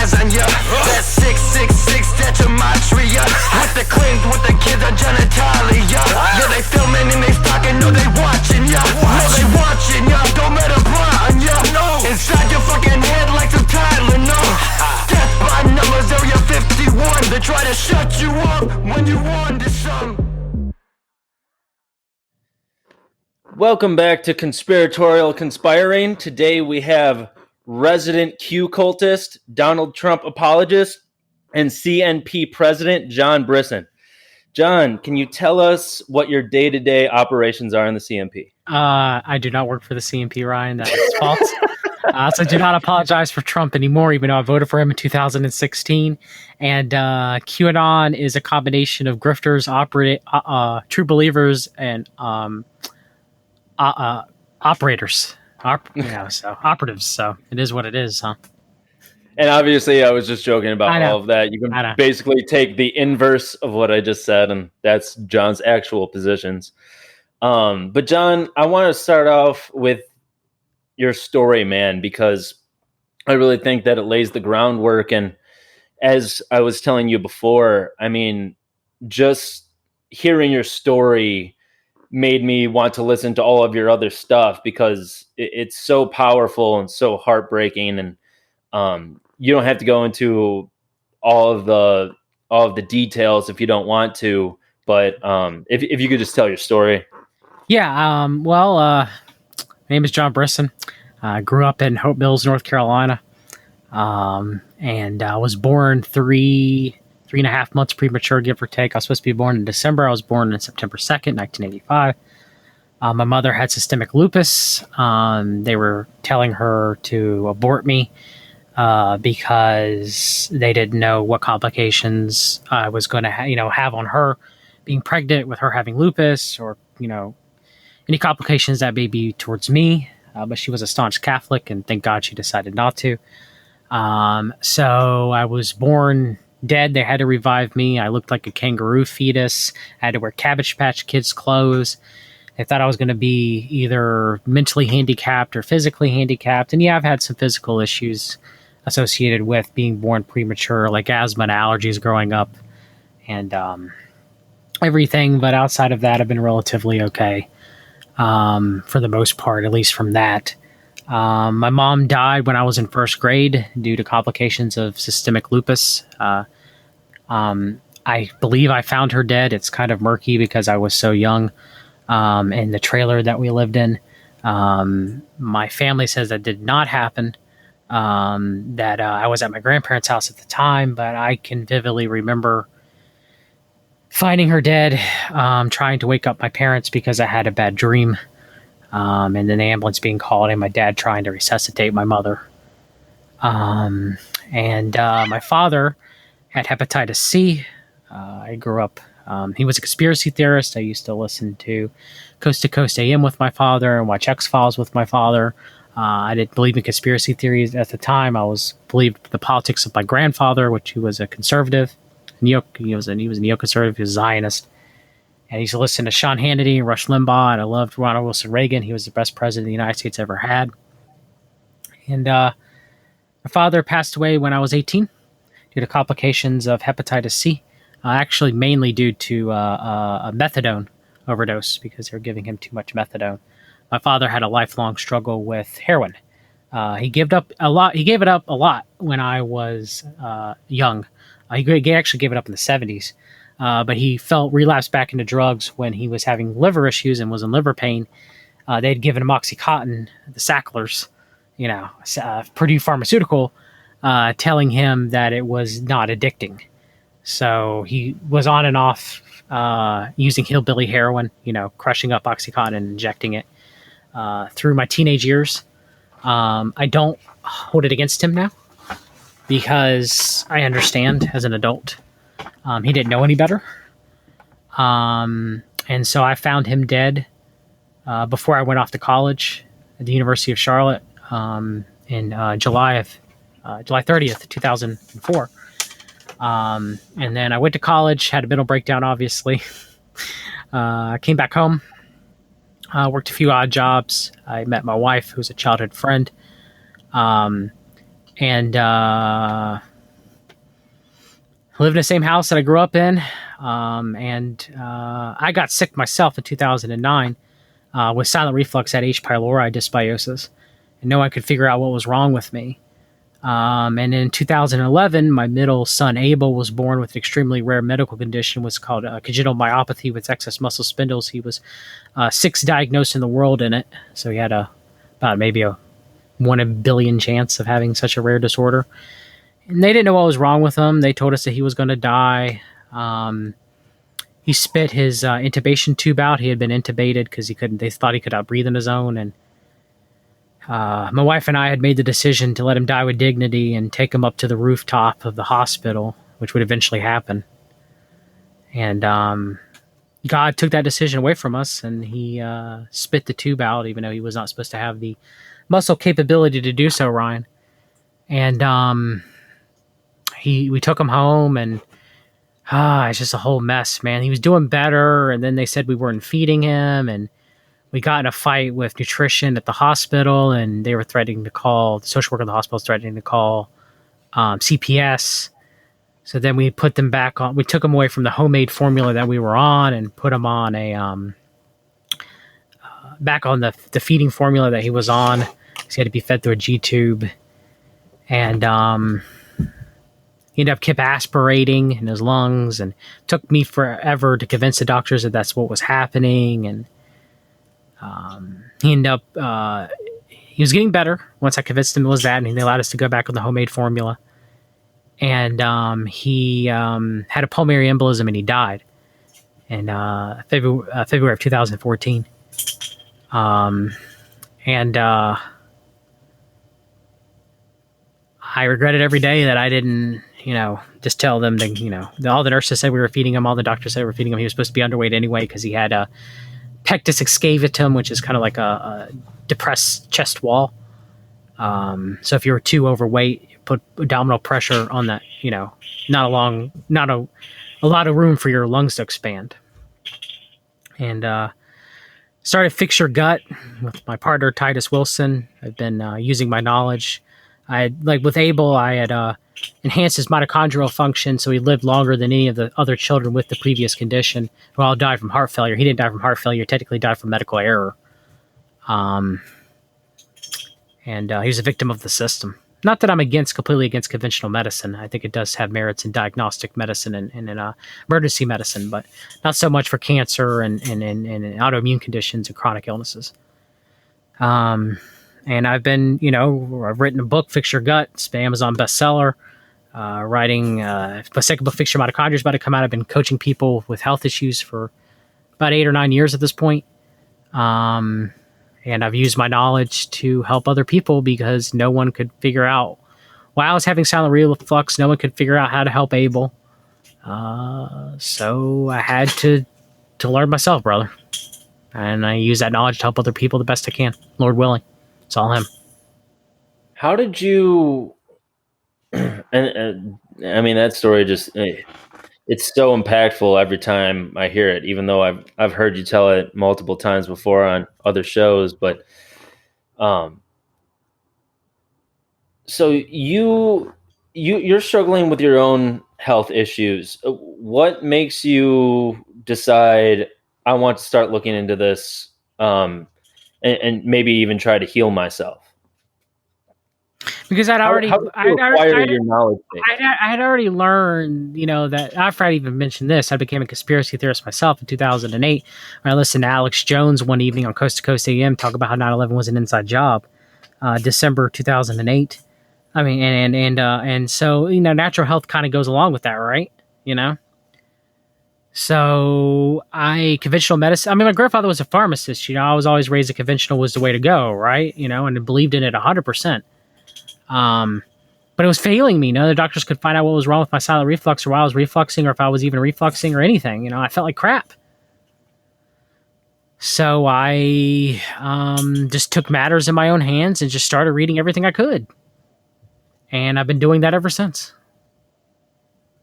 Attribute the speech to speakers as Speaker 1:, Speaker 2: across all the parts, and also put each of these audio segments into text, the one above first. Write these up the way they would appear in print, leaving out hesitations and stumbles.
Speaker 1: lasagna. That 666 that gematria. With the Clint, with the kids on genitalia. Yeah, they filming and they stalking, no they watching ya. No they watching ya, don't let them pry on ya. Inside your fucking head like some Tylenol. Death by numbers, area 51. They try to shut you up when you want to some.
Speaker 2: Welcome back to Conspiratorial Conspiring. Today we have resident Q cultist, Donald Trump apologist, and CNP president, John Brisson. John, can you tell us what your day-to-day operations are in the CNP?
Speaker 3: I do not work for the CNP, Ryan. That is false. So do not apologize for Trump anymore, even though I voted for him in 2016. And QAnon is a combination of grifters, true believers, and operators. So operatives. So it is what it is, huh?
Speaker 2: And obviously, I was just joking about all of that. You can basically take the inverse of what I just said, and that's John's actual positions. But John, I want to start off with your story, man, because I really think that it lays the groundwork. And as I was telling you before, I mean, just hearing your story made me want to listen to all of your other stuff because it's so powerful and so heartbreaking. And you don't have to go into all of the details if you don't want to, but if you could just tell your story.
Speaker 3: Yeah. My name is John Brisson. I grew up in Hope Mills, North Carolina, and I was born three and a half months premature, give or take. I was supposed to be born in December. I was born on September 2nd, 1985. My mother had systemic lupus. They were telling her to abort me because they didn't know what complications I was going to have on her being pregnant with her having lupus, or any complications that may be towards me. But she was a staunch Catholic, and thank God she decided not to. So I was born dead. They had to revive me. I looked like a kangaroo fetus. I had to wear Cabbage Patch Kids clothes. They thought I was going to be either mentally handicapped or physically handicapped. And yeah, I've had some physical issues associated with being born premature, like asthma and allergies growing up and everything. But outside of that, I've been relatively okay for the most part, at least from that. My mom died when I was in first grade due to complications of systemic lupus. I believe I found her dead. It's kind of murky because I was so young. In the trailer that we lived in. My family says that did not happen, that I was at my grandparents' house at the time, but I can vividly remember finding her dead, trying to wake up my parents because I had a bad dream, and then the ambulance being called and my dad trying to resuscitate my mother. And my father had hepatitis C. I grew up he was a conspiracy theorist. I used to listen to Coast AM with my father and watch X-Files with my father. I didn't believe in conspiracy theories at the time. I believed the politics of my grandfather, which he was a conservative. He was a neoconservative. He was a Zionist. And I used to listen to Sean Hannity and Rush Limbaugh, and I loved Ronald Wilson Reagan. He was the best president the United States ever had. And my father passed away when I was 18 due to complications of hepatitis C. Actually, mainly due to a methadone overdose because they were giving him too much methadone. My father had a lifelong struggle with heroin. He gave it up a lot when I was young. He actually gave it up in the 70s, but he relapsed back into drugs when he was having liver issues and was in liver pain. They'd given him OxyContin, the Sacklers, Purdue Pharmaceutical, telling him that it was not addicting. So he was on and off using hillbilly heroin, crushing up OxyContin and injecting it through my teenage years. I don't hold it against him now because I understand as an adult. He didn't know any better. And so I found him dead before I went off to college at the University of Charlotte in July 30th, 2004. And then I went to college, had a mental breakdown, obviously. Came back home, worked a few odd jobs. I met my wife, who's a childhood friend. And I lived in the same house that I grew up in. And I got sick myself in 2009 with silent reflux at H. pylori dysbiosis. And no one could figure out what was wrong with me. And in 2011, my middle son, Abel, was born with an extremely rare medical condition. What's called congenital myopathy with excess muscle spindles. He was sixth diagnosed in the world in it. So he had about maybe a 1 in a billion chance of having such a rare disorder. And they didn't know what was wrong with him. They told us that he was going to die. He spit his intubation tube out. He had been intubated because they thought he could not breathe on his own. And my wife and I had made the decision to let him die with dignity and take him up to the rooftop of the hospital, which would eventually happen. And God took that decision away from us, and he spit the tube out, even though he was not supposed to have the muscle capability to do so, Ryan. And we took him home, and it's just a whole mess, man. He was doing better, and then they said we weren't feeding him, and we got in a fight with nutrition at the hospital, and they were threatening to call, the social worker in the hospital was threatening to call CPS. So then we put them back on, we took them away from the homemade formula that we were on and put them on back on the feeding formula that he was on. He had to be fed through a G-tube. And he ended up kept aspirating in his lungs, and took me forever to convince the doctors that that's what was happening. And he ended up, he was getting better once I convinced him it was that, and they allowed us to go back on the homemade formula. And he had a pulmonary embolism, and he died in February of 2014. And I regret it every day that I didn't, just tell them to, all the nurses said we were feeding him, all the doctors said we were feeding him. He was supposed to be underweight anyway because he had a pectus excavatum, which is kind of like a depressed chest wall. So if you were too overweight, you put abdominal pressure on that, not a lot of room for your lungs to expand. And started Fix Your Gut with my partner Titus Wilson. I've been using my knowledge. With Abel, I had enhanced his mitochondrial function, so he lived longer than any of the other children with the previous condition, who all died from heart failure. He didn't die from heart failure; technically died from medical error. And he was a victim of the system. Not that I'm completely against conventional medicine. I think it does have merits in diagnostic medicine and in emergency medicine, but not so much for cancer and autoimmune conditions and chronic illnesses. And I've been, I've written a book, Fix Your Gut. It's an Amazon bestseller. Writing my second book, Fix Your Mitochondria, is about to come out. I've been coaching people with health issues for about 8 or 9 years at this point. And I've used my knowledge to help other people because no one could figure out, while I was having silent reflux, no one could figure out how to help Abel. So I had to learn myself, brother. And I use that knowledge to help other people the best I can, Lord willing. It's all him.
Speaker 2: How did you, and I mean, that story just, it's so impactful every time I hear it, even though I've heard you tell it multiple times before on other shows. But so you're struggling with your own health issues. What makes you decide I want to start looking into this and maybe even try to heal myself?
Speaker 3: Because I'd already
Speaker 2: acquire your knowledge.
Speaker 3: I had already learned, that after I even mentioned this, I became a conspiracy theorist myself in 2008. When I listened to Alex Jones one evening on Coast to Coast AM talk about how 9/11 was an inside job, December 2008. I mean, and so natural health kind of goes along with that, right? So conventional medicine. I mean, my grandfather was a pharmacist. I was always raised that conventional was the way to go, right? And believed in it 100%. But it was failing me. None of the doctors could find out what was wrong with my silent reflux or why I was refluxing or if I was even refluxing or anything. I felt like crap. So I just took matters in my own hands and just started reading everything I could. And I've been doing that ever since.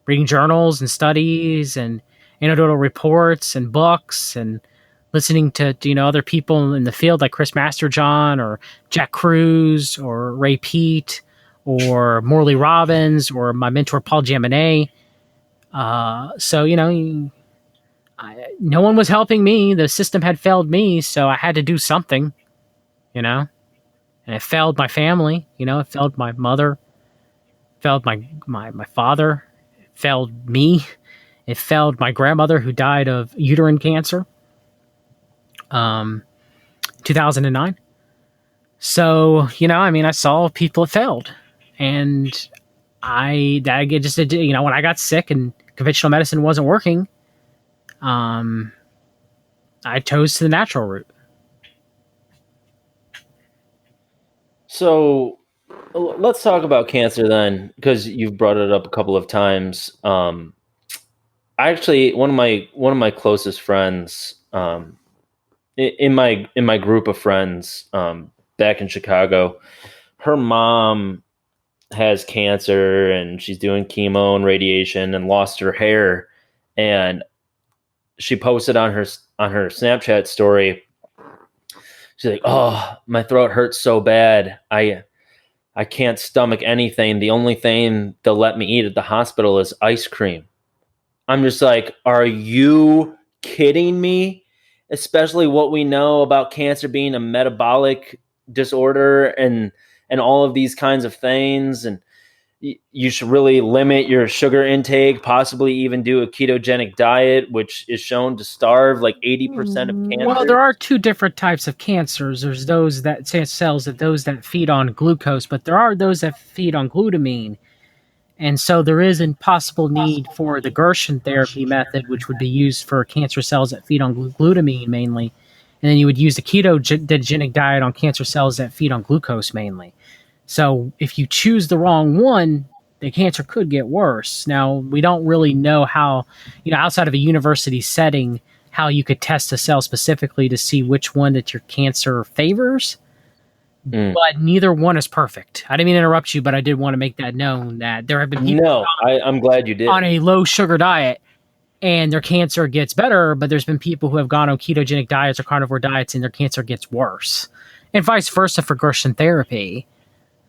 Speaker 3: Reading journals and studies and anecdotal reports and books and listening to other people in the field like Chris Masterjohn or Jack Cruz or Ray Peat or Morley Robbins or my mentor Paul Jaminet. So, no one was helping me. The system had failed me, so I had to do something, and it failed my family. It failed my mother, failed my father, it failed me. It failed my grandmother who died of uterine cancer, 2009. So, I saw people it failed, and when I got sick and conventional medicine wasn't working, I chose the natural route.
Speaker 2: So let's talk about cancer then, because you've brought it up a couple of times. Actually, one of my closest friends, in my group of friends, back in Chicago, her mom has cancer and she's doing chemo and radiation and lost her hair, and she posted on her Snapchat story. She's like, "Oh, my throat hurts so bad. I can't stomach anything. The only thing they'll let me eat at the hospital is ice cream." I'm just like, are you kidding me? Especially what we know about cancer being a metabolic disorder and all of these kinds of things. And you should really limit your sugar intake, possibly even do a ketogenic diet, which is shown to starve like 80% of cancer.
Speaker 3: Well, there are two different types of cancers. There's those that cells that those that feed on glucose, but there are those that feed on glutamine. And so there is a possible need for the Gerson therapy method, which would be used for cancer cells that feed on glutamine mainly. And then you would use the ketogenic diet on cancer cells that feed on glucose mainly. So if you choose the wrong one, the cancer could get worse. Now, we don't really know how, outside of a university setting, how you could test a cell specifically to see which one that your cancer favors. But neither one is perfect. I didn't mean to interrupt you, but I did want to make that known that there have been people
Speaker 2: I'm glad you did.
Speaker 3: on a low sugar diet and their cancer gets better, but there's been people who have gone on ketogenic diets or carnivore diets and their cancer gets worse. And vice versa for Gerson therapy.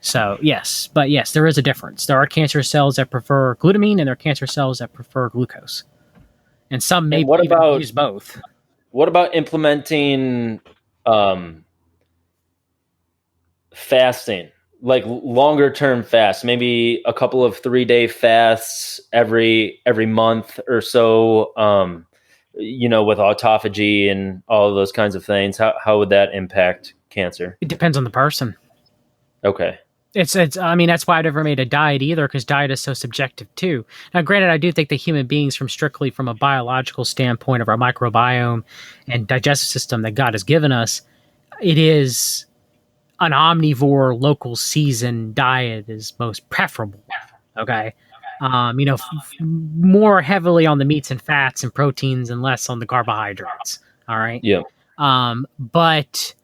Speaker 3: So, yes, there is a difference. There are cancer cells that prefer glutamine and there are cancer cells that prefer glucose. And some may use both.
Speaker 2: What about implementing fasting, like longer term fasts, maybe a couple of 3-day fasts every month or so, with autophagy and all of those kinds of things? How would that impact cancer?
Speaker 3: It depends on the person.
Speaker 2: Okay.
Speaker 3: It's I mean, that's why I never made a diet either, because diet is so subjective too. Now, granted, I do think that human beings, strictly from a biological standpoint of our microbiome and digestive system that God has given us, it is an omnivore local season diet is most preferable. Okay. More heavily on the meats and fats and proteins and less on the carbohydrates. All right.
Speaker 2: Yeah.
Speaker 3: But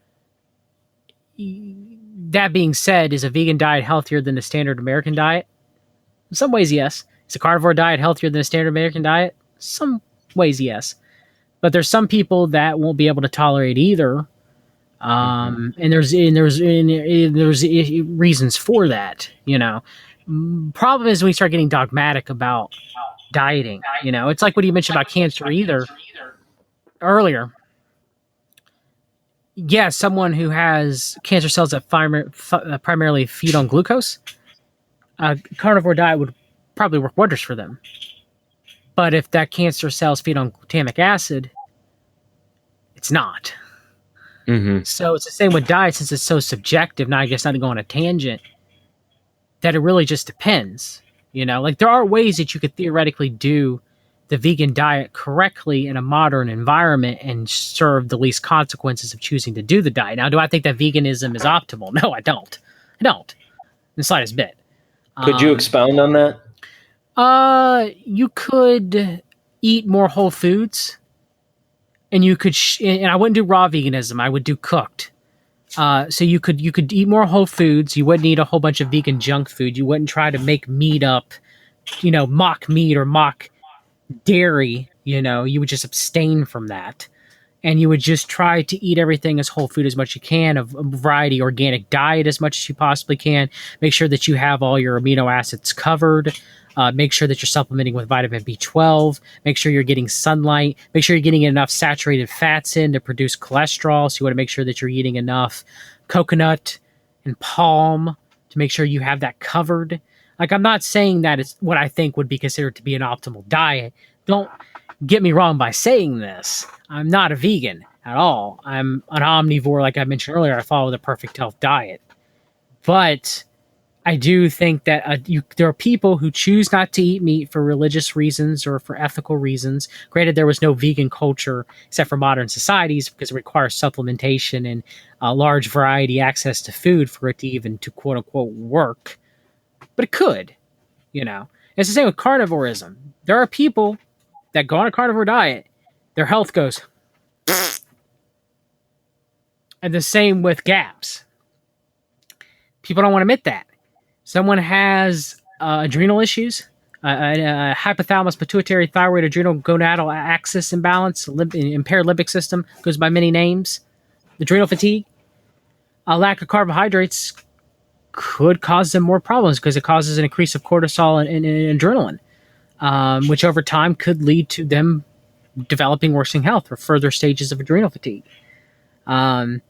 Speaker 3: that being said, is a vegan diet healthier than the standard American diet? In some ways, yes. Is a carnivore diet healthier than a standard American diet? Some ways, yes. But there's some people that won't be able to tolerate either. And there's reasons for that. Problem is when we start getting dogmatic about dieting. It's like what you mentioned about cancer earlier. Yeah, someone who has cancer cells that primarily feed on glucose, a carnivore diet would probably work wonders for them. But if that cancer cells feed on glutamic acid, it's not.
Speaker 2: Mm-hmm.
Speaker 3: So it's the same with diet, since it's so subjective. Now, I guess not to go on a tangent, that it really just depends. There are ways that you could theoretically do the vegan diet correctly in a modern environment and serve the least consequences of choosing to do the diet. Now, do I think that veganism is optimal? No, I don't. In the slightest bit.
Speaker 2: Could you expound on that?
Speaker 3: You could eat more whole foods. And you could, and I wouldn't do raw veganism. I would do cooked. So you could eat more whole foods. You wouldn't eat a whole bunch of vegan junk food. You wouldn't try to make meat up, mock meat or mock dairy. You would just abstain from that, and you would just try to eat everything as whole food as much as you can, a variety organic diet as much as you possibly can. Make sure that you have all your amino acids covered. Make sure that you're supplementing with vitamin B12. Make sure you're getting sunlight. Make sure you're getting enough saturated fats in to produce cholesterol. So you want to make sure that you're eating enough coconut and palm to make sure you have that covered. Like, I'm not saying that it's what I think would be considered to be an optimal diet. Don't get me wrong by saying this. I'm not a vegan at all. I'm an omnivore, like I mentioned earlier. I follow the perfect health diet. But I do think that there are people who choose not to eat meat for religious reasons or for ethical reasons. Granted, there was no vegan culture except for modern societies because it requires supplementation and a large variety access to food for it to even to quote unquote work. But it could, you know. It's the same with carnivorism. There are people that go on a carnivore diet, their health goes. And the same with GAPS. People don't want to admit that. Someone has adrenal issues, hypothalamus, pituitary, thyroid, adrenal, gonadal axis imbalance, impaired limbic system, goes by many names, adrenal fatigue. A lack of carbohydrates could cause them more problems because it causes an increase of cortisol and adrenaline, which over time could lead to them developing worsening health or further stages of adrenal fatigue. But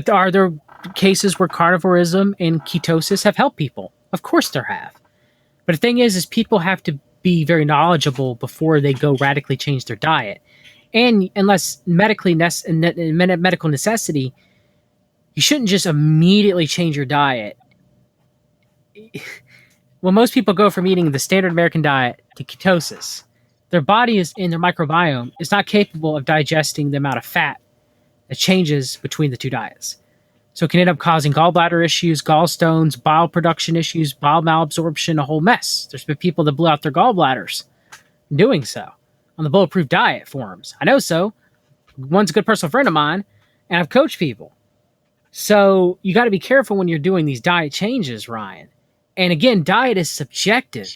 Speaker 3: are there cases where carnivorism and ketosis have helped people? Of course there have. But the thing is people have to be very knowledgeable before they go radically change their diet. And unless medical necessity, you shouldn't just immediately change your diet. Well, most people go from eating the standard American diet to ketosis. Their body is in their microbiome is not capable of digesting the amount of fat that changes between the two diets. So it can end up causing gallbladder issues, gallstones, bile production issues, bile malabsorption, a whole mess. There's been people that blew out their gallbladders doing so on the Bulletproof Diet forums. I know so. One's a good personal friend of mine, and I've coached people. So you got to be careful when you're doing these diet changes, Ryan. And again, diet is subjective.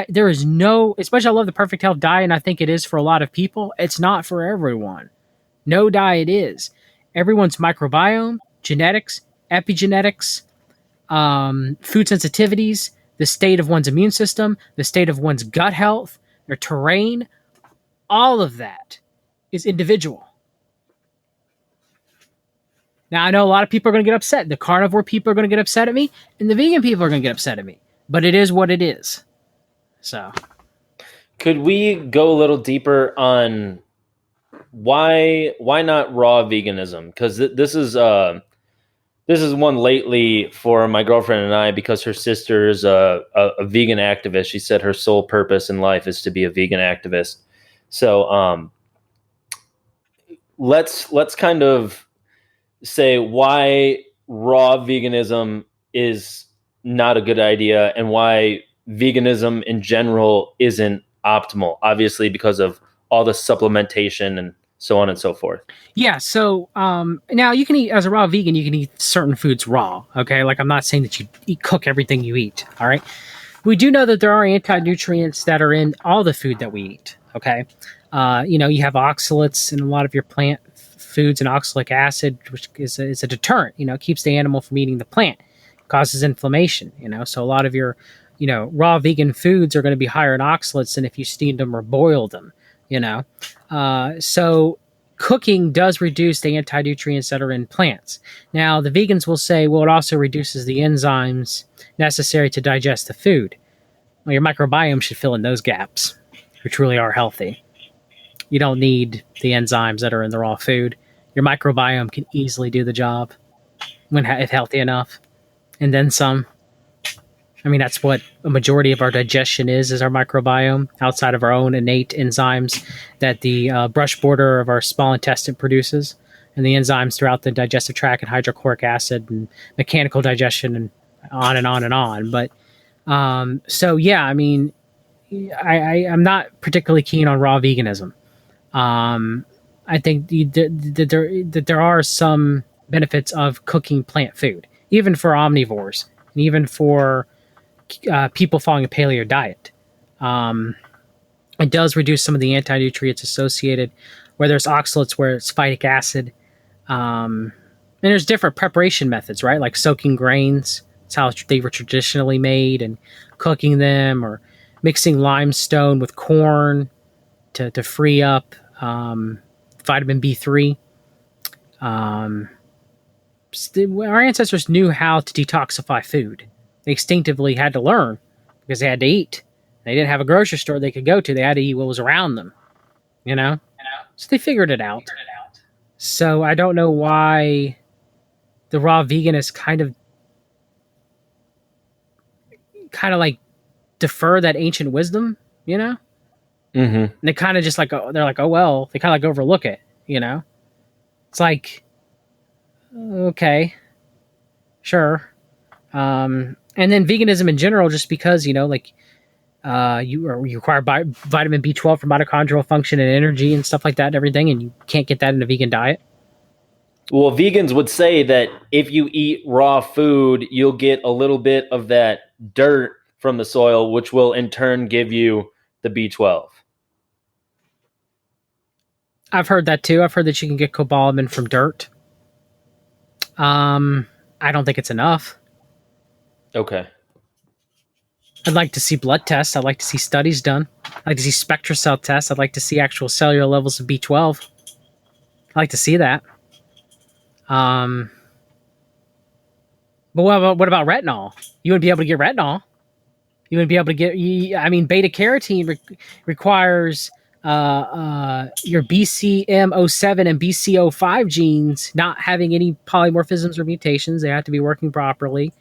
Speaker 3: There is no, especially I love the perfect health diet, and I think it is for a lot of people. It's not for everyone. No diet is. Everyone's microbiome, genetics, epigenetics, food sensitivities, the state of one's immune system, the state of one's gut health, their terrain, all of that is individual. Now, I know a lot of people are going to get upset. The carnivore people are going to get upset at me, and the vegan people are going to get upset at me. But it is what it is. So,
Speaker 2: could we go a little deeper on why not raw veganism? Because this is one lately for my girlfriend and I, because her sister is a vegan activist. She said her sole purpose in life is to be a vegan activist. So let's kind of say why raw veganism is not a good idea and why veganism in general isn't optimal, obviously because of all the supplementation and so on and so forth.
Speaker 3: Yeah. So now you can eat, as a raw vegan, you can eat certain foods raw. Okay. Like, I'm not saying that you cook everything you eat. All right. We do know that there are anti-nutrients that are in all the food that we eat. Okay. You have oxalates in a lot of your plant foods, and oxalic acid, which is a deterrent. It keeps the animal from eating the plant, causes inflammation. So a lot of your, raw vegan foods are going to be higher in oxalates than if you steamed them or boiled them. So cooking does reduce the anti-nutrients that are in plants. Now, the vegans will say, well, it also reduces the enzymes necessary to digest the food. Well, your microbiome should fill in those gaps, which really are healthy. You don't need the enzymes that are in the raw food. Your microbiome can easily do the job if healthy enough, and then some. I mean, that's what a majority of our digestion is our microbiome, outside of our own innate enzymes that the brush border of our small intestine produces, and the enzymes throughout the digestive tract and hydrochloric acid and mechanical digestion and on and on and on. But so, yeah, I mean, I'm not particularly keen on raw veganism. I think that there are some benefits of cooking plant food, even for omnivores, and even for people following a paleo diet. It does reduce some of the anti-nutrients associated, whether it's oxalates, where it's phytic acid. And there's different preparation methods, right? Like soaking grains It's how they were traditionally made, and cooking them or mixing limestone with corn to free up vitamin B3. Our ancestors knew how to detoxify food. They instinctively had to learn because they had to eat. They didn't have a grocery store they could go to. They had to eat what was around them, you know? So they figured it out. So I don't know why the raw veganists kind of like defer that ancient wisdom, you know?
Speaker 2: Mm-hmm.
Speaker 3: And they kind of just like, they're like, oh, well, they kind of like overlook it, you know? It's like, okay, sure. And then veganism in general, just because, you know, like, you require vitamin B12 for mitochondrial function and energy and stuff like that and everything, and you can't get that in a vegan diet.
Speaker 2: Well, vegans would say that if you eat raw food, you'll get a little bit of that dirt from the soil, which will in turn give you the B12.
Speaker 3: I've heard that too. I've heard that you can get cobalamin from dirt. I don't think it's enough.
Speaker 2: Okay.
Speaker 3: I'd like to see blood tests. I'd like to see studies done. I'd like to see spectracell tests. I'd like to see actual cellular levels of B12. I'd like to see that. But what about retinol? You wouldn't be able to get retinol. You wouldn't be able to get. I mean, beta carotene requires your BCM07 and BCO5 genes not having any polymorphisms or mutations. They have to be working properly.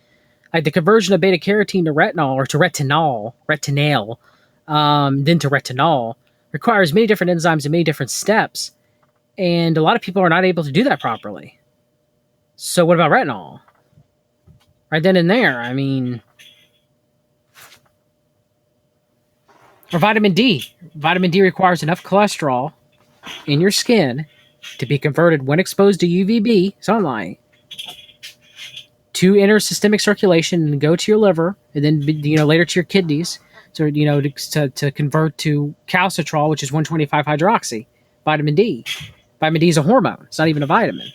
Speaker 3: Like the conversion of beta carotene to retinol or to retinal, then to retinol requires many different enzymes and many different steps. And a lot of people are not able to do that properly. So what about retinol? Right then and there, I mean, or vitamin D. Vitamin D requires enough cholesterol in your skin to be converted when exposed to UVB sunlight to enter systemic circulation and go to your liver, and then, you know, later to your kidneys, so, you know, to convert to calcitrol, which is 125 hydroxy. Vitamin D. Vitamin D is a hormone. It's not even a vitamin.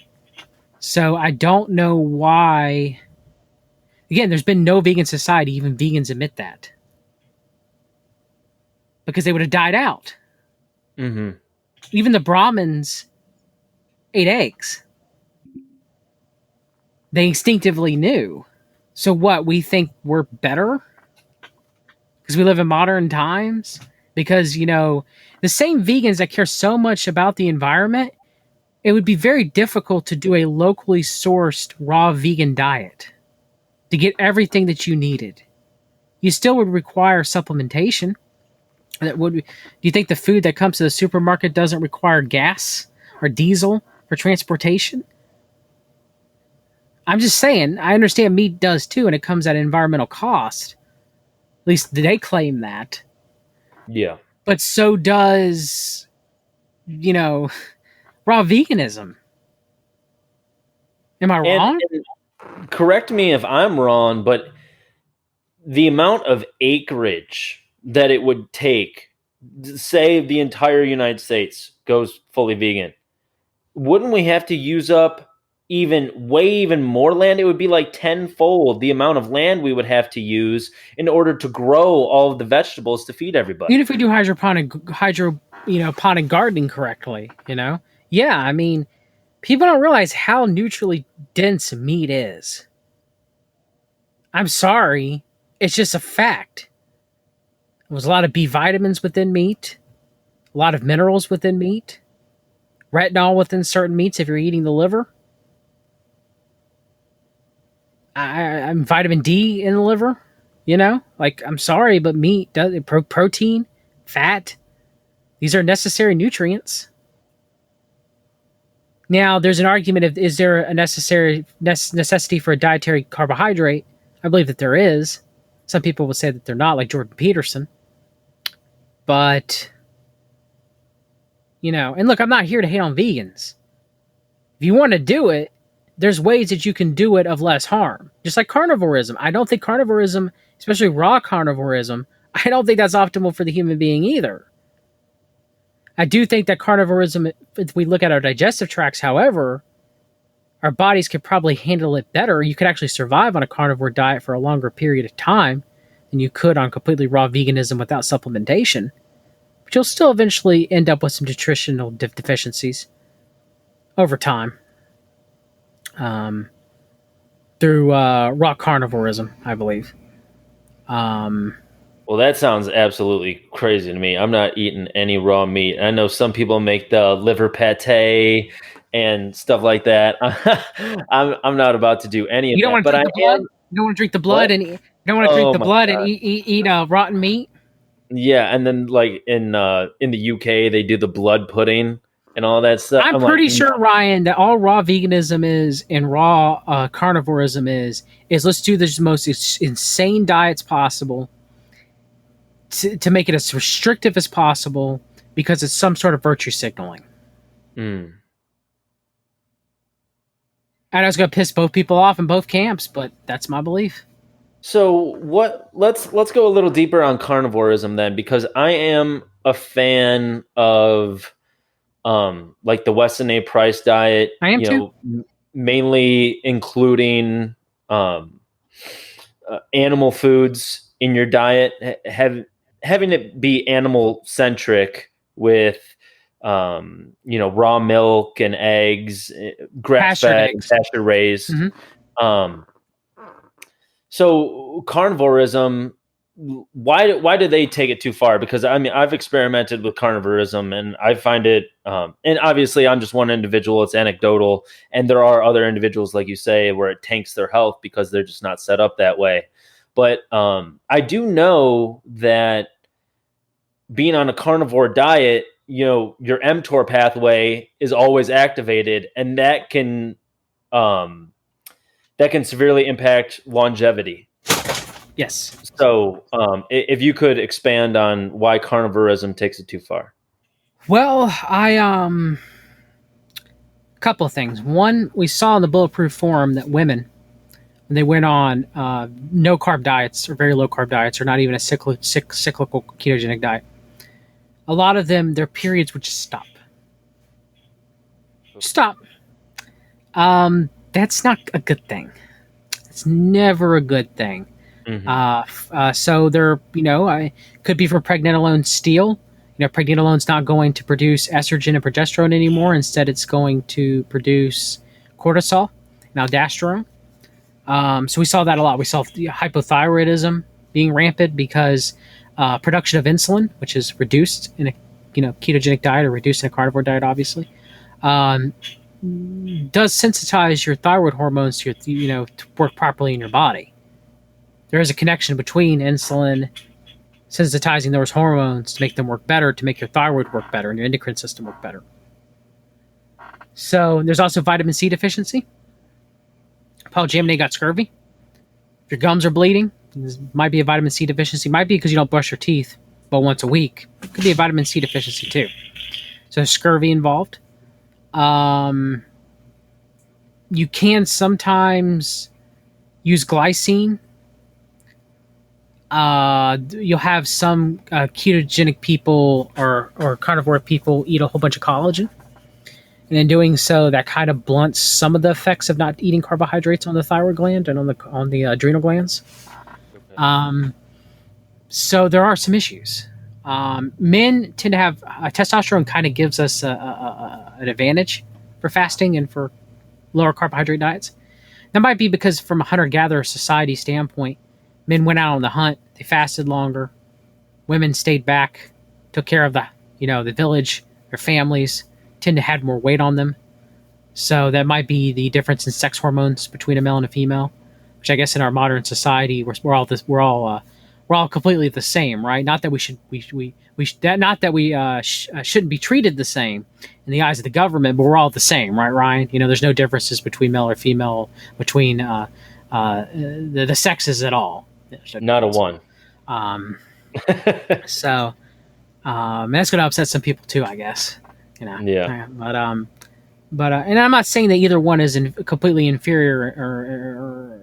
Speaker 3: So I don't know why. Again, there's been no vegan society. Even vegans admit that, because they would have died out.
Speaker 2: Mm-hmm.
Speaker 3: Even the Brahmins ate eggs. They instinctively knew. So what, we think we're better because we live in modern times? Because, you know, the same vegans that care so much about the environment, it would be very difficult to do a locally sourced raw vegan diet to get everything that you needed. You still would require supplementation. Do you think the food that comes to the supermarket doesn't require gas or diesel for transportation? I'm just saying, I understand meat does too, and it comes at environmental cost. At least they claim that.
Speaker 2: Yeah.
Speaker 3: But so does, you know, raw veganism. Am I wrong?
Speaker 2: And correct me if I'm wrong, but the amount of acreage that it would take, say the entire United States goes fully vegan, wouldn't we have to use up even more land? It would be like tenfold the amount of land we would have to use in order to grow all of the vegetables to feed everybody.
Speaker 3: Even if we do hydroponic gardening correctly, you know? Yeah, I mean, people don't realize how nutritionally dense meat is. I'm sorry. It's just a fact. There's a lot of B vitamins within meat, a lot of minerals within meat, retinol within certain meats if you're eating the liver. I'm vitamin D in the liver, you know? Like, I'm sorry, but meat does protein, fat, these are necessary nutrients. Now, there's an argument of, is there a necessity for a dietary carbohydrate? I believe that there is. Some people will say that they're not, like Jordan Peterson. But, you know, and look, I'm not here to hate on vegans. If you want to do it, there's ways that you can do it of less harm. Just like carnivorism. I don't think carnivorism, especially raw carnivorism, I don't think that's optimal for the human being either. I do think that carnivorism, if we look at our digestive tracts, however, our bodies could probably handle it better. You could actually survive on a carnivore diet for a longer period of time than you could on completely raw veganism without supplementation. But you'll still eventually end up with some nutritional deficiencies over time through raw carnivorism, I believe.
Speaker 2: Well, that sounds absolutely crazy to me. I'm not eating any raw meat. I know some people make the liver pate and stuff like that. I'm not about to do any of that. But I am.
Speaker 3: You don't want to drink the blood and you don't want to drink the blood and eat rotten meat.
Speaker 2: Yeah, and then like in the UK they do the blood pudding and all that stuff.
Speaker 3: I'm pretty sure, Ryan, that all raw veganism is and raw carnivorism is let's do the most insane diets possible to make it as restrictive as possible because it's some sort of virtue signaling. And I was going to piss both people off in both camps, but that's my belief.
Speaker 2: So let's go a little deeper on carnivorism then, because I am a fan of like the Weston A. Price diet.
Speaker 3: I am too.
Speaker 2: Mainly including animal foods in your diet, having it be animal centric with raw milk and eggs, grass fed, pasture raised. So carnivorism, why do they take it too far? Because I mean, I've experimented with carnivorism and I find it, and obviously I'm just one individual, it's anecdotal, and there are other individuals, like you say, where it tanks their health because they're just not set up that way. But I do know that being on a carnivore diet, your mTOR pathway is always activated, and that can severely impact longevity.
Speaker 3: Yes.
Speaker 2: So if you could expand on why carnivorism takes it too far.
Speaker 3: Well, a couple of things. One, we saw in the Bulletproof Forum that women, when they went on no carb diets or very low carb diets or not even a cyclical ketogenic diet, a lot of them, their periods would just stop. That's not a good thing. It's never a good thing. So they're, could be from pregnenolone steal. Pregnenolone's not going to produce estrogen and progesterone anymore. Instead, it's going to produce cortisol and aldosterone. So we saw that a lot. We saw hypothyroidism being rampant because production of insulin, which is reduced in a ketogenic diet or reduced in a carnivore diet, obviously, does sensitize your thyroid hormones to to work properly in your body. There is a connection between insulin sensitizing those hormones to make them work better, to make your thyroid work better and your endocrine system work better. So there's also vitamin C deficiency. Paul Jiminy got scurvy. If your gums are bleeding, this might be a vitamin C deficiency. Might be because you don't brush your teeth but once a week. It could be a vitamin C deficiency too. So there's scurvy involved. You can sometimes use glycine. You'll have some ketogenic people or carnivore people eat a whole bunch of collagen. And in doing so, that kind of blunts some of the effects of not eating carbohydrates on the thyroid gland and on the adrenal glands. Okay. So there are some issues. Men tend to have testosterone kind of gives us an advantage for fasting and for lower carbohydrate diets. That might be because from a hunter-gatherer society standpoint, men went out on the hunt, they fasted longer, women stayed back, took care of the village, their families, tend to have more weight on them. So that might be the difference in sex hormones between a male and a female, which I guess in our modern society we're all completely the same, right? Not that we shouldn't be treated the same in the eyes of the government, but we're all the same, right, Ryan? There's no differences between male or female, between the sexes at all.
Speaker 2: Not a one.
Speaker 3: So that's going to upset some people too, I guess.
Speaker 2: Yeah.
Speaker 3: But and I'm not saying that either one is completely inferior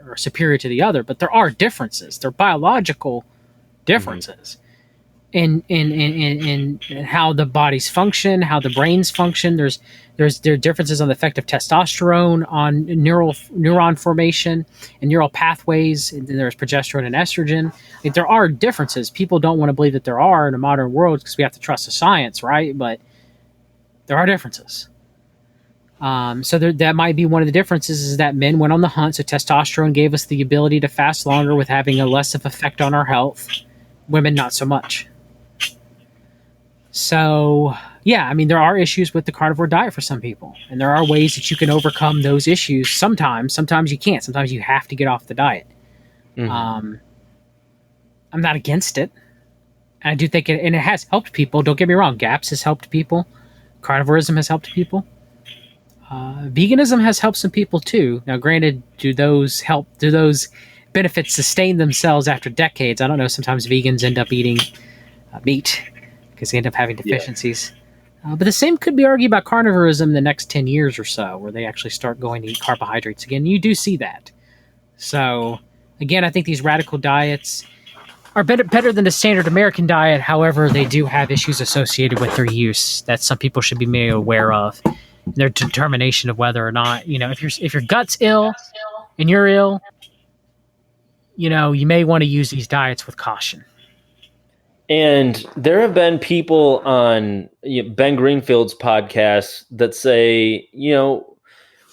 Speaker 3: or superior to the other, but there are differences. They're biological differences. in how the bodies function, how the brains function. There are differences on the effect of testosterone on neuron formation and neural pathways. And then there's progesterone and estrogen. Like, there are differences. People don't want to believe that there are in a modern world because we have to trust the science, right? But there are differences. So that might be one of the differences, is that men went on the hunt. So testosterone gave us the ability to fast longer with having a less of effect on our health. Women, not so much. So, yeah, I mean, there are issues with the carnivore diet for some people, and there are ways that you can overcome those issues. Sometimes you can't. Sometimes you have to get off the diet. Mm-hmm. I'm not against it. And I do think it has helped people. Don't get me wrong. GAPS has helped people. Carnivorism has helped people. Veganism has helped some people too. Now, granted, do those benefits sustain themselves after decades? I don't know. Sometimes vegans end up eating meat because they end up having deficiencies. But the same could be argued about carnivorism in the next 10 years or so, where they actually start going to eat carbohydrates again. You do see that. So, again, I think these radical diets are better than the standard American diet. However, they do have issues associated with their use that some people should be made aware of. Their determination of whether or not, if your gut's ill and you're ill, you may want to use these diets with caution.
Speaker 2: And there have been people on Ben Greenfield's podcast that say,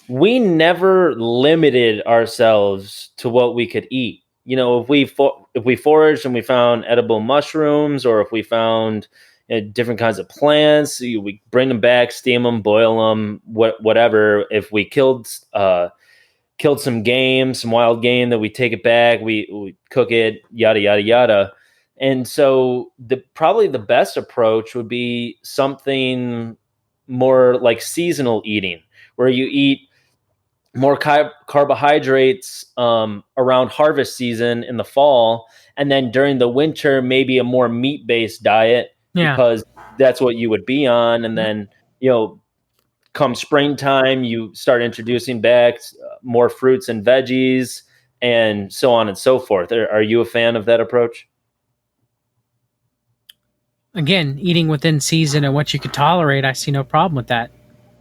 Speaker 2: we never limited ourselves to what we could eat. If we foraged and we found edible mushrooms, or if we found different kinds of plants, we bring them back, steam them, boil them, whatever. If we killed some game, some wild game, that we take it back, we cook it, yada yada yada. And so probably the best approach would be something more like seasonal eating, where you eat more carbohydrates around harvest season in the fall, and then during the winter, maybe a more meat-based diet, because that's what you would be on. And then, come springtime, you start introducing back more fruits and veggies, and so on and so forth. Are you a fan of that approach?
Speaker 3: Again, eating within season and what you could tolerate, I see no problem with that.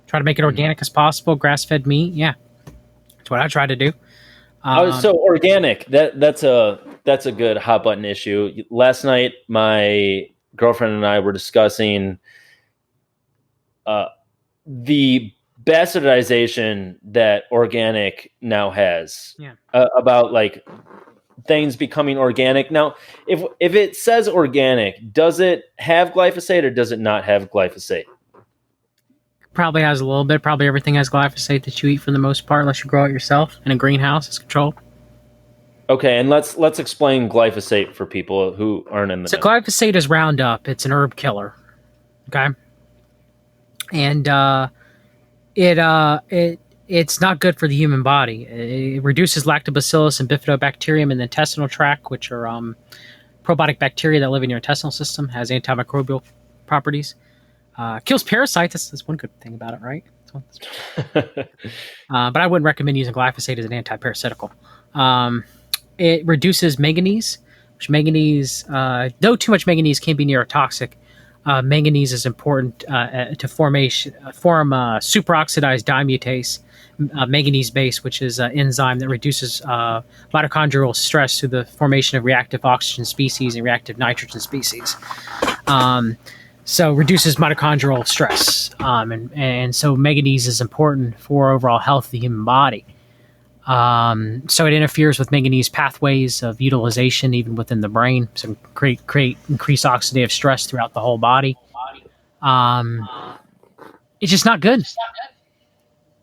Speaker 3: Try to make it organic as possible, grass-fed meat. Yeah, that's what I try to do.
Speaker 2: So organic. That's a good hot button issue. Last night, my girlfriend and I were discussing the bastardization that organic now has.
Speaker 3: Yeah.
Speaker 2: About like things becoming organic. Now, if it says organic, does it have glyphosate or does it not have glyphosate?
Speaker 3: Probably has a little bit. Probably everything has glyphosate that you eat for the most part, unless you grow it yourself in a greenhouse. It's controlled. Okay,
Speaker 2: and let's explain glyphosate for people who aren't in the
Speaker 3: know. Glyphosate is Roundup. It's an herb killer. Okay, and it's not good for the human body. It reduces lactobacillus and bifidobacterium in the intestinal tract, which are probiotic bacteria that live in your intestinal system. Has antimicrobial properties. Kills parasites. That's one good thing about it, right? But I wouldn't recommend using glyphosate as an antiparasitical. It reduces manganese, which though too much manganese can be neurotoxic, manganese is important to form superoxidized dimutase, manganese base, which is an enzyme that reduces mitochondrial stress through the formation of reactive oxygen species and reactive nitrogen species. So reduces mitochondrial stress, and so manganese is important for overall health of the human body. So it interferes with manganese pathways of utilization even within the brain, so create increased oxidative stress throughout the whole body. It's just not good.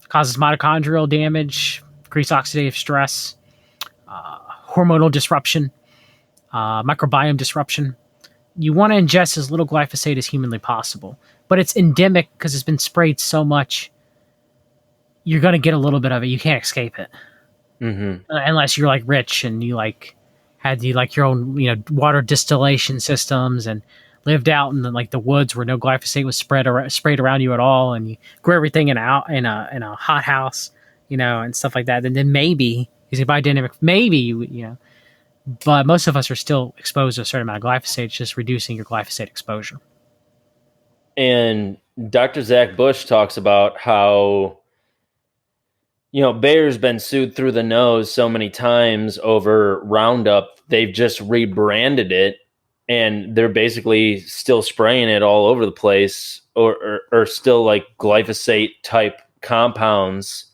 Speaker 3: Causes mitochondrial damage, increased oxidative stress, hormonal disruption, microbiome disruption. You want to ingest as little glyphosate as humanly possible, but it's endemic because it's been sprayed so much. You're going to get a little bit of it. You can't escape it. Mm-hmm. Unless you're like rich and you had your own water distillation systems and lived out in the woods where no glyphosate was sprayed around you at all, and you grew everything in a hot house, and stuff like that. And then maybe, because biodynamic, maybe but most of us are still exposed to a certain amount of glyphosate. It's just reducing your glyphosate exposure.
Speaker 2: And Dr. Zach Bush talks about how, Bayer's been sued through the nose so many times over Roundup. They've just rebranded it, and they're basically still spraying it all over the place, or still like glyphosate type compounds.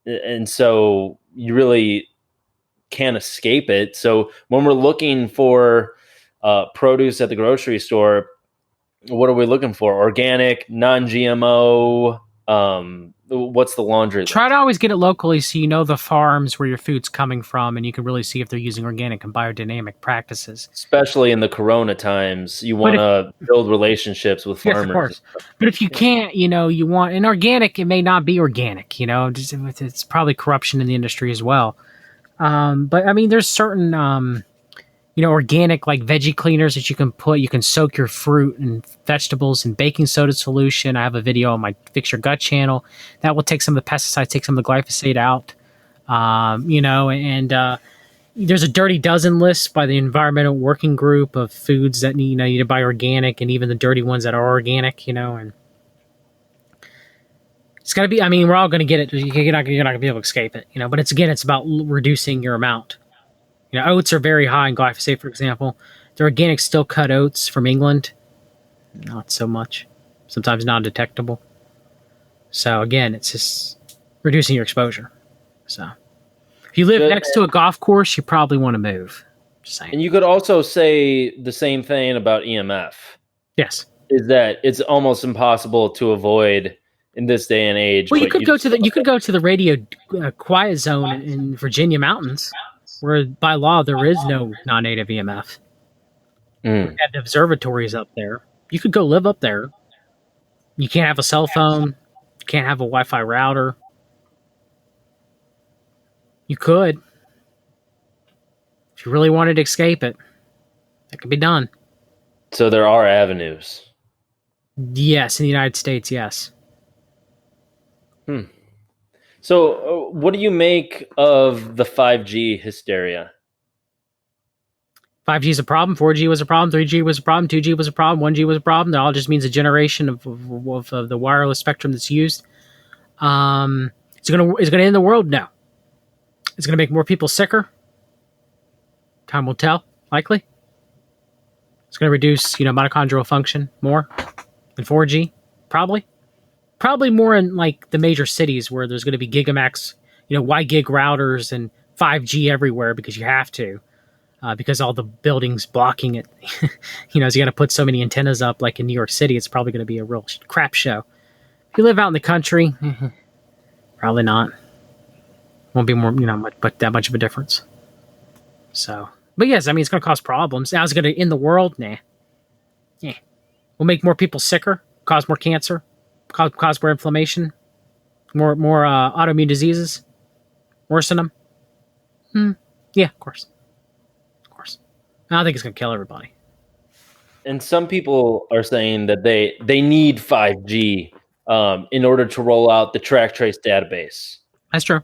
Speaker 2: And so you really can't escape it. So when we're looking for produce at the grocery store, what are we looking for? Organic, non-GMO. What's the laundry list?
Speaker 3: Try to always get it locally, so you know the farms where your food's coming from, and you can really see if they're using organic and biodynamic practices.
Speaker 2: Especially in the Corona times, you want to build relationships with farmers. Yes, of course.
Speaker 3: But if you can't, you want an organic. It may not be organic. It's probably corruption in the industry as well. But I mean, there's certain organic like veggie cleaners that you can put. You can soak your fruit and vegetables in baking soda solution. I have a video on my Fix Your Gut channel that will take some of the pesticides, take some of the glyphosate out. There's a dirty dozen list by the Environmental Working Group of foods that need to buy organic, and even the dirty ones that are organic. And it's got to be. I mean, we're all going to get it. You're not going to be able to escape it. But it's about reducing your amount. Oats are very high in glyphosate, for example. The organic still cut oats from England, not so much. Sometimes non-detectable. So again, it's just reducing your exposure. So if you live next to a golf course, you probably want to move. Just saying.
Speaker 2: And you could also say the same thing about EMF.
Speaker 3: Yes.
Speaker 2: Is that it's almost impossible to avoid in this day and age.
Speaker 3: Well, you could go to the radio quiet zone in Virginia mountains, where by law there is no non-native EMF. We have the observatories up there. You could go live up there. You can't have a cell phone. You can't have a Wi-Fi router. You could. If you really wanted to escape it, that could be done.
Speaker 2: So there are avenues.
Speaker 3: Yes, in the United States, yes.
Speaker 2: So what do you make of the 5G hysteria?
Speaker 3: 5G is a problem. 4G was a problem. 3G was a problem. 2G was a problem. 1G was a problem. That all just means a generation of the wireless spectrum that's used. Is it going to end the world? No. It's going to make more people sicker. Time will tell. Likely. It's going to reduce, mitochondrial function more than 4G. Probably more in like the major cities where there's going to be gigamax, wide gig routers and 5G everywhere because you have to. Because all the buildings blocking it, so you got to put so many antennas up. Like in New York City, it's probably going to be a real crap show. If you live out in the country, probably not. Won't be more, but that much of a difference. So, but yes, I mean, it's going to cause problems. Now, is it going to end the world? Nah. Yeah. We'll make more people sicker, cause more cancer, cause more inflammation, more autoimmune diseases, worsen them. Yeah, of course. I don't think it's going to kill everybody.
Speaker 2: And some people are saying that they need 5G in order to roll out the track trace database.
Speaker 3: That's true.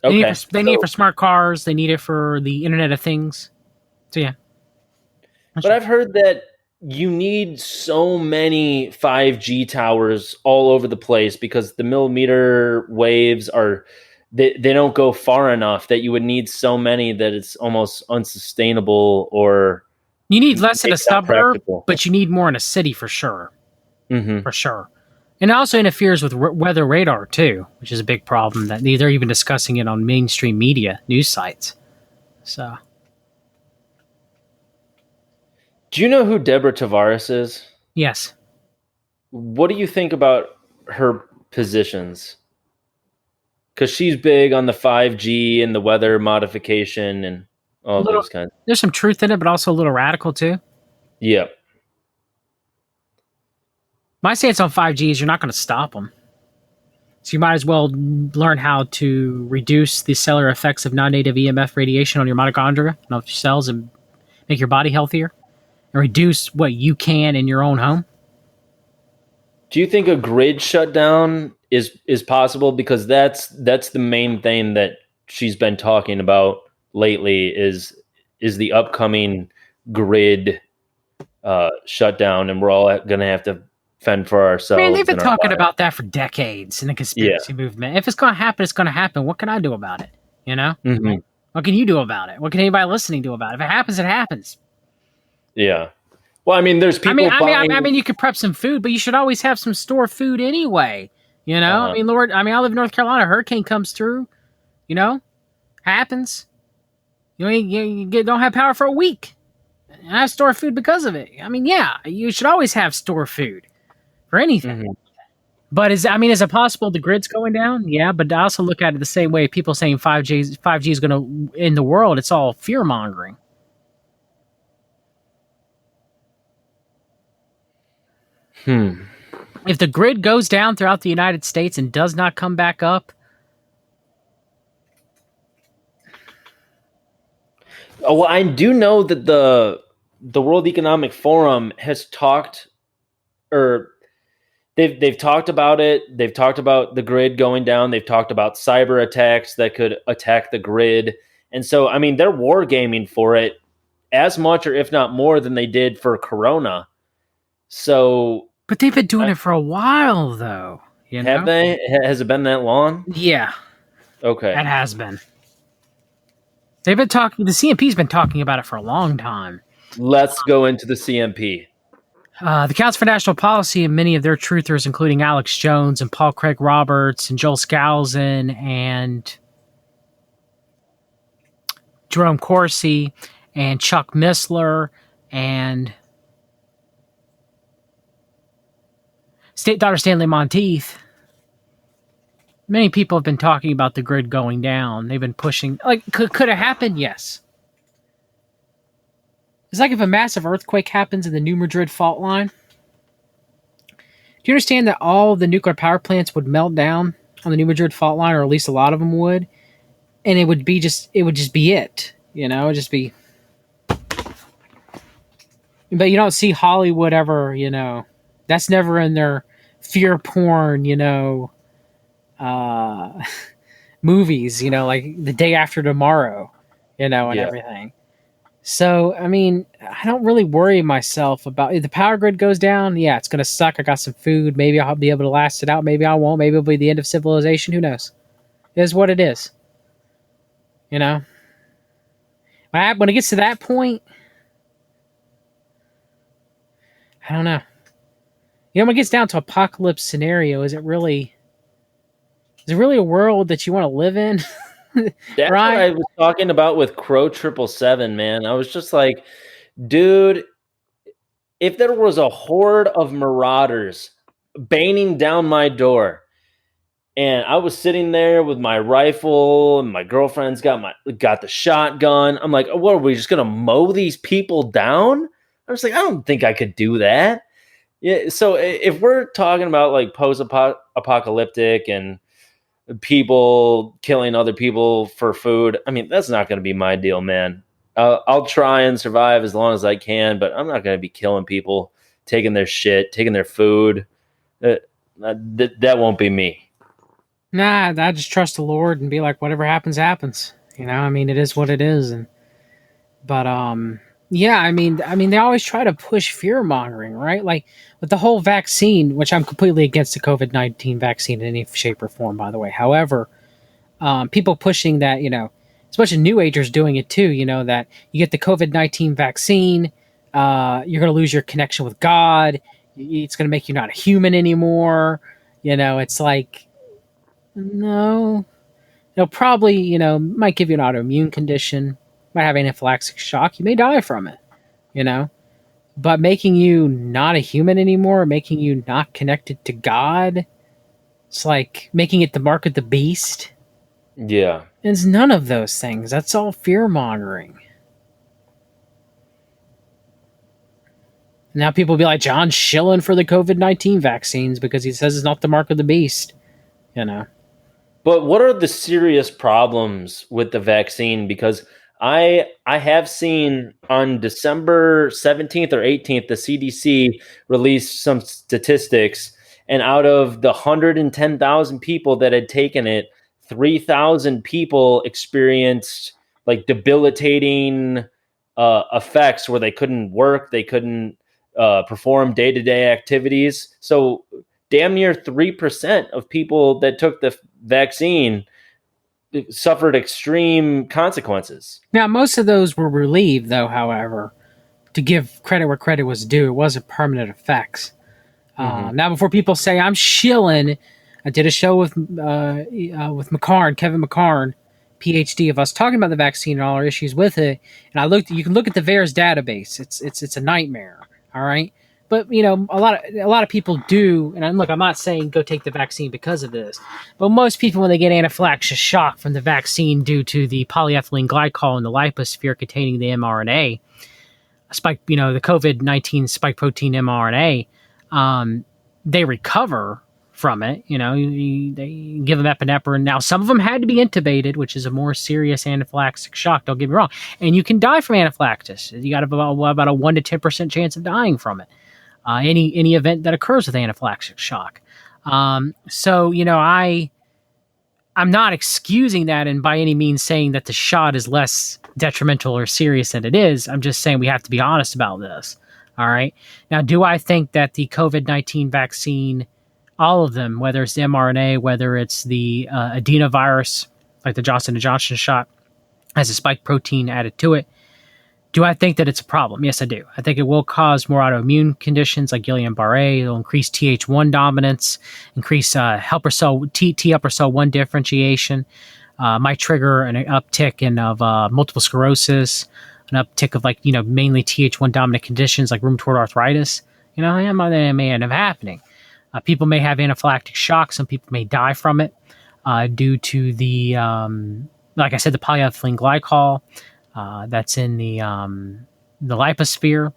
Speaker 3: Okay. They need it for smart cars. They need it for the Internet of Things. So, yeah.
Speaker 2: But I've heard that you need so many 5G towers all over the place because the millimeter waves they don't go far enough, that you would need so many that it's almost unsustainable, or
Speaker 3: you need less in a suburb, but you need more in a city for sure. Mm-hmm. For sure. And it also interferes with weather radar too, which is a big problem that they're even discussing it on mainstream media news sites. So,
Speaker 2: do you know who Deborah Tavares is?
Speaker 3: Yes.
Speaker 2: What do you think about her positions? Because she's big on the 5G and the weather modification and all those kinds.
Speaker 3: There's some truth in it, but also a little radical too.
Speaker 2: Yep.
Speaker 3: My stance on 5G is you're not going to stop them. So you might as well learn how to reduce the cellular effects of non-native EMF radiation on your mitochondria and on your cells and make your body healthier and reduce what you can in your own home.
Speaker 2: Do you think a grid shutdown is possible? Because that's the main thing that she's been talking about lately is is the upcoming grid shutdown, and we're all going to have to fend for ourselves.
Speaker 3: Man, they've been talking about that for decades in the conspiracy movement. If it's going to happen, it's going to happen. What can I do about it? You know?
Speaker 2: Mm-hmm.
Speaker 3: What can you do about it? What can anybody listening do about it? If it happens, it happens.
Speaker 2: Yeah. Well, I mean, there's people.
Speaker 3: I mean, you could prep some food, but you should always have some store food anyway. You know, I mean, I live in North Carolina. A hurricane comes through. You know, happens. You don't have power for a week. I have store food because of it. I mean, yeah, you should always have store food for anything. Mm-hmm. But is it possible the grid's going down? Yeah, but I also look at it the same way. People saying 5G is going to end the world. It's all fear mongering. If the grid goes down throughout the United States and does not come back up,
Speaker 2: well, I do know that the World Economic Forum has talked, or they've talked about it. They've talked about the grid going down. They've talked about cyber attacks that could attack the grid. And so, I mean, they're wargaming for it as much or if not more than they did for Corona. So,
Speaker 3: but they've been doing it for a while, though. You know?
Speaker 2: Have they? Has it been that long?
Speaker 3: Yeah.
Speaker 2: Okay.
Speaker 3: It has been. They've been talking. The CMP's been talking about it for a long time.
Speaker 2: Let's go into the CMP.
Speaker 3: The Council for National Policy and many of their truthers, including Alex Jones and Paul Craig Roberts and Joel Skousen and Jerome Corsi and Chuck Missler and Dr. Stanley Monteith, many people have been talking about the grid going down. They've been pushing. Like, could it happen? Yes. It's like if a massive earthquake happens in the New Madrid fault line. Do you understand that all the nuclear power plants would melt down on the New Madrid fault line, or at least a lot of them would, and it would just be it. You know, it'd just be. But you don't see Hollywood ever. You know, that's never in their fear porn. You know. Movies, you know, like The Day After Tomorrow, you know, and everything. So, I mean, I don't really worry myself about if the power grid goes down. Yeah, it's going to suck. I got some food. Maybe I'll be able to last it out. Maybe I won't. Maybe it'll be the end of civilization. Who knows? It is what it is. You know? When it gets to that point, I don't know. You know, when it gets down to apocalypse scenario, is it really a world that you want to live in?
Speaker 2: That's right? What I was talking about with Crow 777, man. I was just like, dude, if there was a horde of marauders banging down my door, and I was sitting there with my rifle, and my girlfriend's got the shotgun, I'm like, what, are we just gonna mow these people down? I was like, I don't think I could do that. Yeah. So if we're talking about like post-apocalyptic and people killing other people for food, I mean, that's not going to be my deal, man. I'll try and survive as long as I can, but I'm not going to be killing people, taking their shit, taking their food. That won't be me.
Speaker 3: Nah, I just trust the Lord and be like, whatever happens, happens. You know, I mean, it is what it is. Yeah, I mean, they always try to push fear mongering, right? Like with the whole vaccine, which I'm completely against the COVID-19 vaccine in any shape or form, by the way. However, people pushing that, you know, especially New Agers doing it too, you know, that you get the COVID-19 vaccine, you're going to lose your connection with God. It's going to make you not a human anymore. You know, it's like, no, it'll probably, you know, might give you an autoimmune condition. Might have anaphylactic shock. You may die from it, you know, but making you not a human anymore, making you not connected to God, it's like making it the mark of the beast.
Speaker 2: Yeah.
Speaker 3: It's none of those things. That's all fear mongering. Now people will be like, John's shilling for the COVID-19 vaccines because he says it's not the mark of the beast, you know.
Speaker 2: But what are the serious problems with the vaccine? Because I have seen on December 17th or 18th, the CDC released some statistics, and out of the 110,000 people that had taken it, 3,000 people experienced like debilitating effects where they couldn't work, they couldn't perform day-to-day activities. So damn near 3% of people that took the vaccine suffered extreme consequences.
Speaker 3: Now, most of those were relieved, though, however, to give credit where credit was due. It wasn't permanent effects. Now, before people say I'm shilling, I did a show with McCarn, Kevin McCarn, PhD, of us talking about the vaccine and all our issues with it. And you can look at the VAERS database. It's a nightmare. All right. But a lot of people do, and look, I'm not saying go take the vaccine because of this, but most people, when they get anaphylactic shock from the vaccine due to the polyethylene glycol in the liposphere containing the mRNA spike, the COVID-19 spike protein mRNA, they recover from it. They give them epinephrine. Now, some of them had to be intubated, which is a more serious anaphylactic shock. Don't get me wrong, and you can die from anaphylaxis. You got about a 1 to 10% chance of dying from it. Any event that occurs with anaphylactic shock. So I'm not excusing that and by any means saying that the shot is less detrimental or serious than it is. I'm just saying we have to be honest about this. All right. Now, do I think that the COVID-19 vaccine, all of them, whether it's the mRNA, whether it's the adenovirus, like the Johnson & Johnson shot, has a spike protein added to it, do I think that it's a problem? Yes, I do. I think it will cause more autoimmune conditions like Guillain-Barré. It'll increase Th1 dominance, increase T helper cell 1 differentiation, might trigger an uptick of multiple sclerosis, an uptick of mainly Th1 dominant conditions like rheumatoid arthritis. That may end up happening. People may have anaphylactic shock. Some people may die from it due to the, like I said, the polyethylene glycol. That's in the liposphere.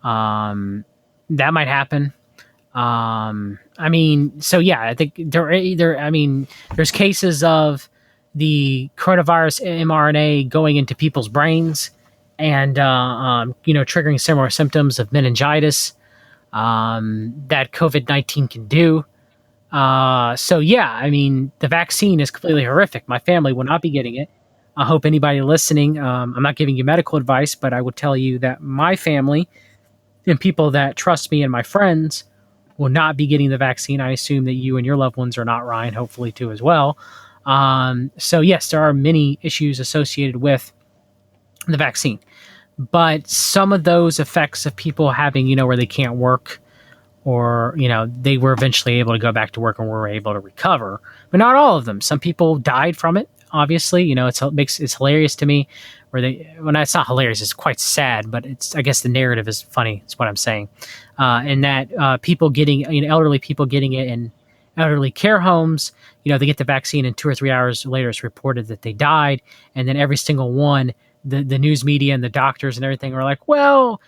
Speaker 3: That might happen. I think there's cases of the coronavirus mRNA going into people's brains and, triggering similar symptoms of meningitis that COVID-19 can do. The vaccine is completely horrific. My family will not be getting it. I hope anybody listening, I'm not giving you medical advice, but I will tell you that my family and people that trust me and my friends will not be getting the vaccine. I assume that you and your loved ones are not, Ryan, hopefully too as well. Yes, there are many issues associated with the vaccine, but some of those effects of people having, where they can't work or, they were eventually able to go back to work and were able to recover, but not all of them. Some people died from it. Obviously, it's hilarious to me it's not hilarious, it's quite sad, but I guess the narrative is funny. It's what I'm saying. And that people getting, elderly people getting it in elderly care homes, they get the vaccine and 2 or 3 hours later it's reported that they died. And then every single one, the news media and the doctors and everything are like, well,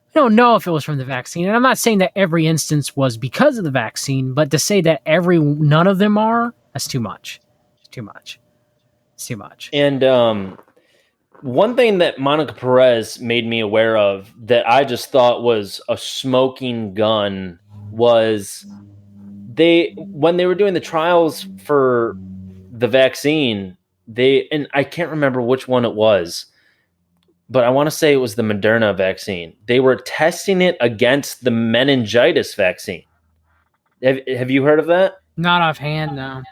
Speaker 3: I don't know if it was from the vaccine. And I'm not saying that every instance was because of the vaccine, but to say that none of them are, that's too much. It's too much.
Speaker 2: And one thing that Monica Perez made me aware of that I just thought was a smoking gun was when they were doing the trials for the vaccine, and I can't remember which one it was, but I want to say it was the Moderna vaccine. They were testing it against the meningitis vaccine. Have you heard of that?
Speaker 3: Not offhand, no.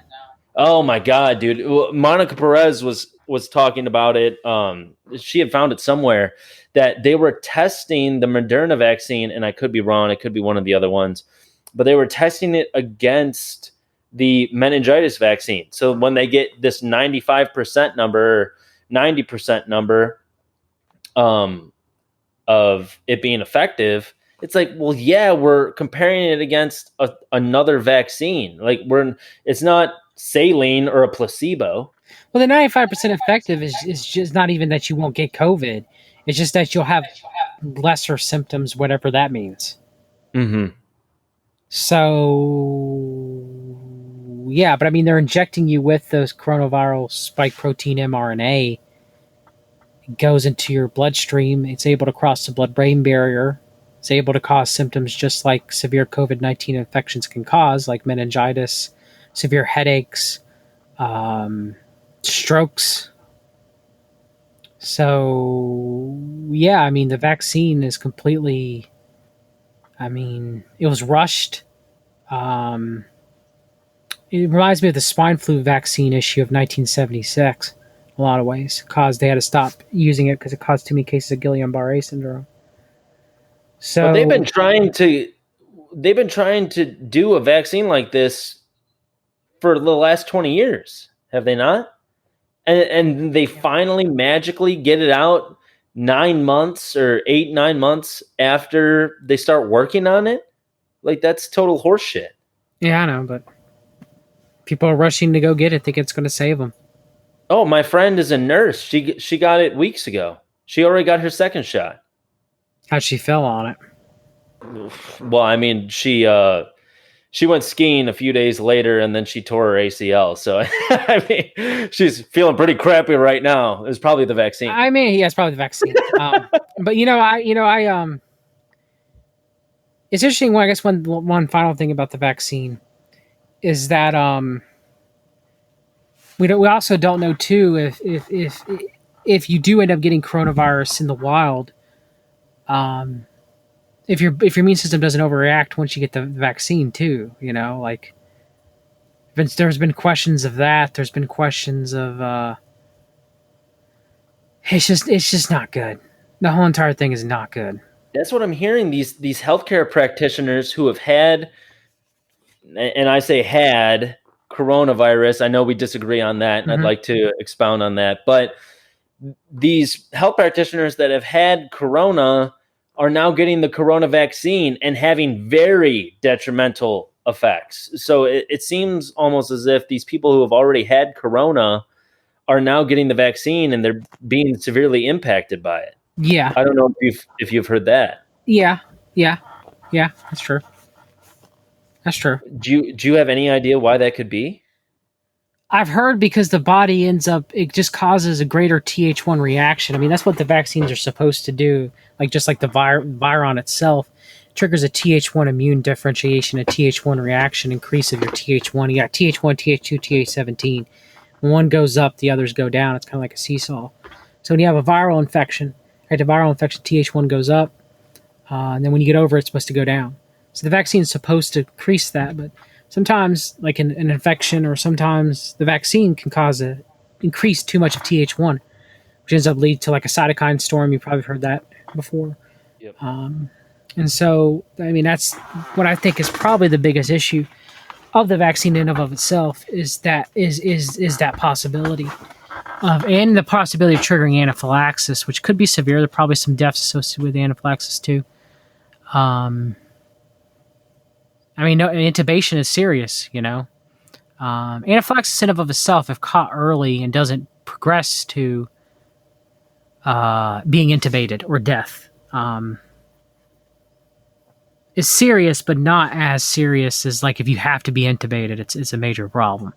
Speaker 2: Oh my God, dude. Monica Perez was talking about it. She had found it somewhere that they were testing the Moderna vaccine, and I could be wrong. It could be one of the other ones, but they were testing it against the meningitis vaccine. So when they get this 95% number, 90% number of it being effective, it's like, well, yeah, we're comparing it against another vaccine. Like it's not saline or a placebo.
Speaker 3: Well, the 95% effective is just not even that you won't get COVID. It's just that you'll have lesser symptoms, whatever that means.
Speaker 2: Mm-hmm.
Speaker 3: So, yeah, but they're injecting you with those coronavirus spike protein mRNA. It goes into your bloodstream. It's able to cross the blood-brain barrier. It's able to cause symptoms just like severe COVID-19 infections can cause, like meningitis, severe headaches, strokes. So, yeah, I mean, the vaccine is completely, it was rushed. It reminds me of the swine flu vaccine issue of 1976 in a lot of ways. They had to stop using it because it caused too many cases of Guillain-Barré syndrome. So
Speaker 2: but they've been trying to do a vaccine like this for the last 20 years, have they not? And they finally magically get it out 9 months or 8-9 months after they start working on it. Like, that's total horseshit.
Speaker 3: Yeah, I know, but people are rushing to go get it. Think it's going to save them.
Speaker 2: Oh, my friend is a nurse. She got it weeks ago. She already got her second shot.
Speaker 3: How'd she fell on it?
Speaker 2: Well, I mean, she went skiing a few days later, and then she tore her ACL. So, I mean, she's feeling pretty crappy right now. It was probably the vaccine.
Speaker 3: I mean, yeah, it's probably the vaccine. But it's interesting. I guess one final thing about the vaccine is that we also don't know too if you do end up getting coronavirus in the wild, if your immune system doesn't overreact once you get the vaccine too, like there's been questions of that. There's been questions of it's just not good. The whole entire thing is not good.
Speaker 2: That's what I'm hearing. These healthcare practitioners who have had, and I say had, coronavirus. I know we disagree on that, and I'd like to expound on that. But these health practitioners that have had corona are now getting the corona vaccine and having very detrimental effects. So it seems almost as if these people who have already had corona are now getting the vaccine and they're being severely impacted by it.
Speaker 3: Yeah.
Speaker 2: I don't know if you've heard that.
Speaker 3: Yeah. That's true.
Speaker 2: Do you have any idea why that could be?
Speaker 3: I've heard because the body it just causes a greater Th1 reaction. I mean, that's what the vaccines are supposed to do. Just like the viron itself triggers a Th1 immune differentiation, a Th1 reaction, increase of your Th1. You got Th1, Th2, Th17. When one goes up, the others go down. It's kind of like a seesaw. So when you have a viral infection, Th1 goes up, and then when you get over it, it's supposed to go down. So the vaccine is supposed to increase that, but sometimes, like an infection, or sometimes the vaccine can increase too much of Th1, which ends up leading to like a cytokine storm. You've probably heard that before.
Speaker 2: Yep.
Speaker 3: And so, I mean, that's what I think is probably the biggest issue of the vaccine in and of itself is that possibility and the possibility of triggering anaphylaxis, which could be severe. There are probably some deaths associated with anaphylaxis too. Intubation is serious, Anaphylaxis in and of itself, if caught early and doesn't progress to being intubated or death, is serious, but not as serious as like if you have to be intubated. It's a major problem.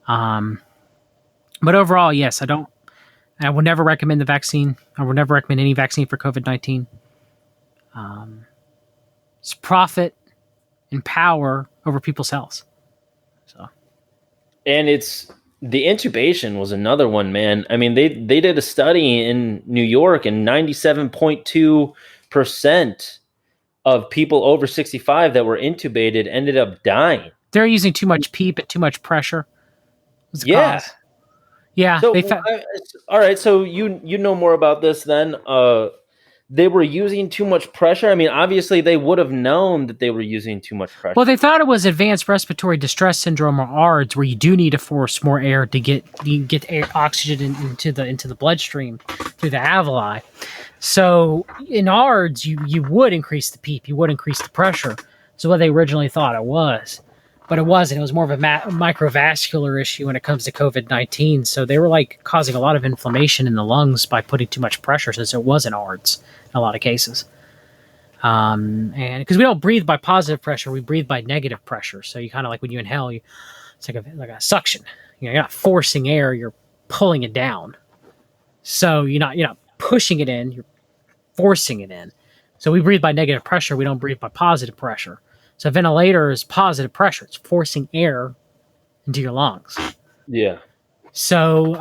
Speaker 3: But overall, yes, I would never recommend the vaccine. I would never recommend any vaccine for COVID-19. It's profit and power over people's health. So,
Speaker 2: and the intubation was another one, man. I mean, they did a study in New York, and 97.2% of people over 65 that were intubated ended up dying.
Speaker 3: They're using too much PEEP and too much pressure.
Speaker 2: Yeah.
Speaker 3: Cause. Yeah.
Speaker 2: So, all right. So you know more about this then. They were using too much pressure. I mean, obviously they would have known that they were using too much pressure.
Speaker 3: Well, they thought it was advanced respiratory distress syndrome, or ARDS, where you do need to force more air to get oxygen into the bloodstream through the alveoli. So in ARDS, you would increase the PEEP, you would increase the pressure. So what they originally thought it was. But it wasn't. It was more of a microvascular issue when it comes to COVID-19. So they were like causing a lot of inflammation in the lungs by putting too much pressure, since it was an ARDS in a lot of cases. And because we don't breathe by positive pressure, we breathe by negative pressure. So you kind of like when you inhale, it's like a suction. You're not forcing air, you're pulling it down. So you're not pushing it in, you're forcing it in. So we breathe by negative pressure, we don't breathe by positive pressure. So a ventilator is positive pressure. It's forcing air into your lungs.
Speaker 2: Yeah.
Speaker 3: So,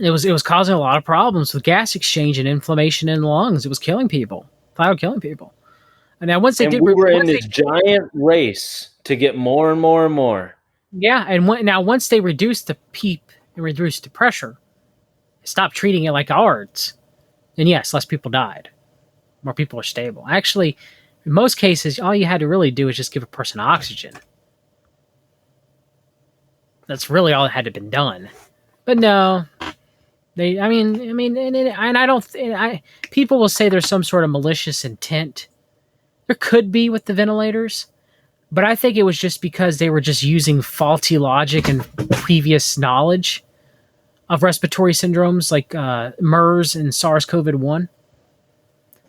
Speaker 3: It was causing a lot of problems with gas exchange and inflammation in the lungs. It was killing people, flat out killing people. And now once they
Speaker 2: we were in this giant race to get more and more and more.
Speaker 3: Yeah, and once they reduced the PEEP and reduced the pressure, stopped treating it like ARDS, then yes, less people died. More people are stable. Actually, in most cases, all you had to really do is just give a person oxygen. That's really all that had to been done. But no, people will say there's some sort of malicious intent. There could be with the ventilators, but I think it was just because they were just using faulty logic and previous knowledge of respiratory syndromes like MERS and SARS-CoV-1.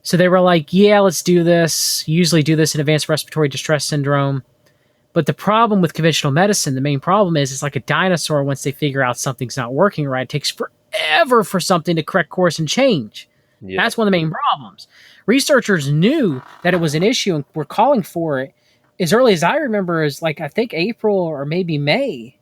Speaker 3: So they were like, yeah, let's do this. Usually do this in advanced respiratory distress syndrome. But the problem with conventional medicine, the main problem is it's like a dinosaur. Once they figure out something's not working right, it takes forever for something to correct course and change. Yeah. That's one of the main problems. Researchers knew that it was an issue and were calling for it as early as I remember, as like I think April or maybe May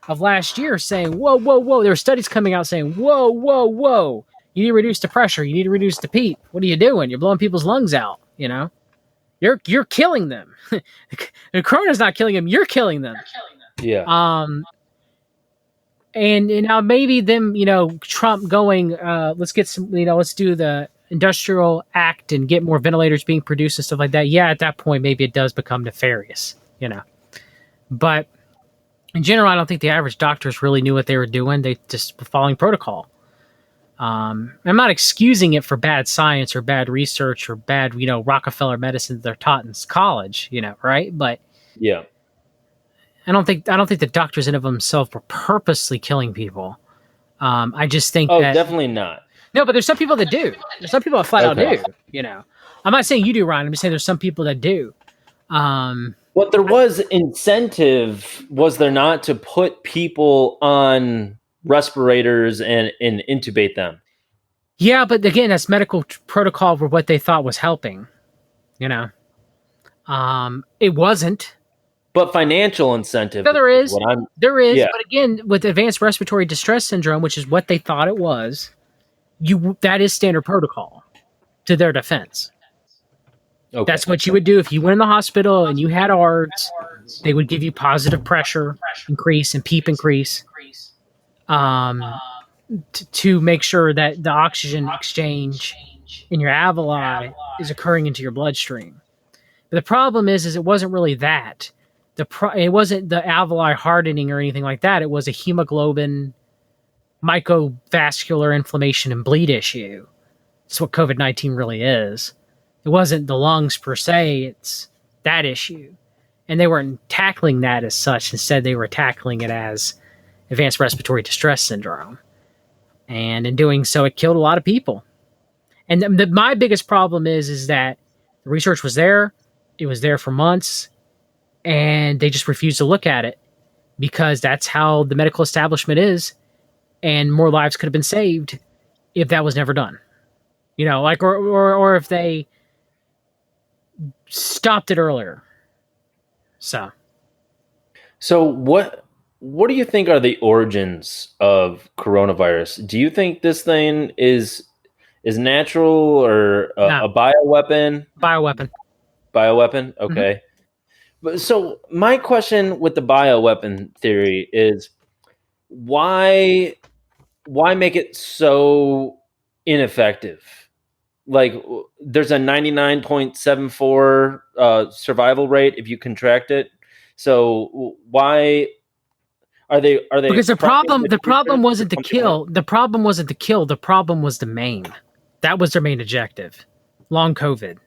Speaker 3: of last year, saying, whoa, whoa, whoa. There were studies coming out saying, whoa, whoa, whoa. You need to reduce the pressure. You need to reduce the PEEP. What are you doing? You're blowing people's lungs out, you know? You're killing them. The corona's not killing them. You're killing them.
Speaker 2: Yeah.
Speaker 3: And now maybe them, Trump going, let's get some, let's do the Industrial Act and get more ventilators being produced and stuff like that. Yeah, at that point, maybe it does become nefarious, But in general, I don't think the average doctors really knew what they were doing. They just were following protocol. I'm not excusing it for bad science or bad research or bad, Rockefeller medicine that they're taught in college, right? But
Speaker 2: yeah,
Speaker 3: I don't think the doctors in of themselves were purposely killing people. I just think that
Speaker 2: definitely not.
Speaker 3: No, but there's some people that do. There's some people that flat out do. I'm not saying you do, Ryan. I'm just saying there's some people that do.
Speaker 2: But there was incentive, was there not, to put people on respirators and intubate them?
Speaker 3: Yeah, but again, that's medical protocol for what they thought was helping. It wasn't.
Speaker 2: But financial incentive.
Speaker 3: No, there is. There is.
Speaker 2: Yeah.
Speaker 3: But again, with advanced respiratory distress syndrome, which is what they thought it was, that is standard protocol to their defense. Okay. That's what you would do if you went in the hospital and you had ARDS. They would give you positive pressure increase and PEEP increase. To make sure that the oxygen exchange in your alveoli is occurring into your bloodstream. But the problem is it wasn't really that. It wasn't the alveoli hardening or anything like that. It was a hemoglobin, microvascular inflammation and bleed issue. That's what COVID-19 really is. It wasn't the lungs per se. It's that issue. And they weren't tackling that as such. Instead, they were tackling it as advanced respiratory distress syndrome. And in doing so, it killed a lot of people. And my biggest problem is that the research was there. It was there for months. And they just refused to look at it because that's how the medical establishment is. And more lives could have been saved if that was never done. Or if they stopped it earlier. So what do you think are the origins of coronavirus? Do you think this thing is natural or a bioweapon? Bioweapon. Okay. But so my question with the bioweapon theory is why make it so ineffective? Like, there's a 99.74 survival rate if you contract it. So why are they? Because the problem wasn't to kill. The problem wasn't to kill. The problem was to maim. That was their main objective. Long COVID.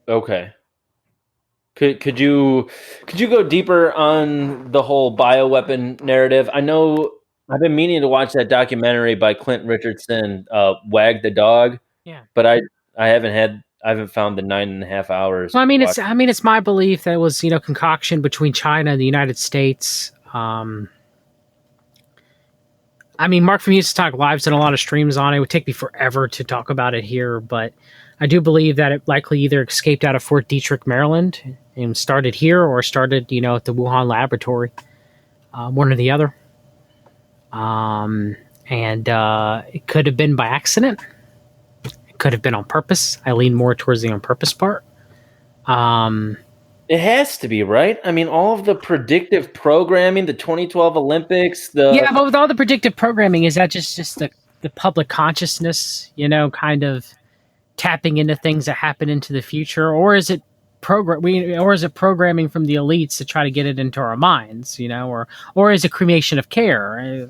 Speaker 2: Okay. Could you go deeper on the whole bioweapon narrative? I know I've been meaning to watch that documentary by Clint Richardson, Wag the Dog.
Speaker 3: Yeah.
Speaker 2: But I haven't found the 9.5 hours.
Speaker 3: Well, it's my belief that it was, concoction between China and the United States. Mark from Houston Talk Live's done a lot of streams on it. It would take me forever to talk about it here, but I do believe that it likely either escaped out of Fort Detrick, Maryland, and started here, or started, at the Wuhan laboratory. One or the other. And it could have been by accident. It could have been on purpose. I lean more towards the on purpose part.
Speaker 2: It has to be, right? I mean, all of the predictive programming, the 2012 Olympics,
Speaker 3: but with all the predictive programming, is that just the public consciousness, kind of tapping into things that happen into the future, or is it programming from the elites to try to get it into our minds, or is it cremation of care? It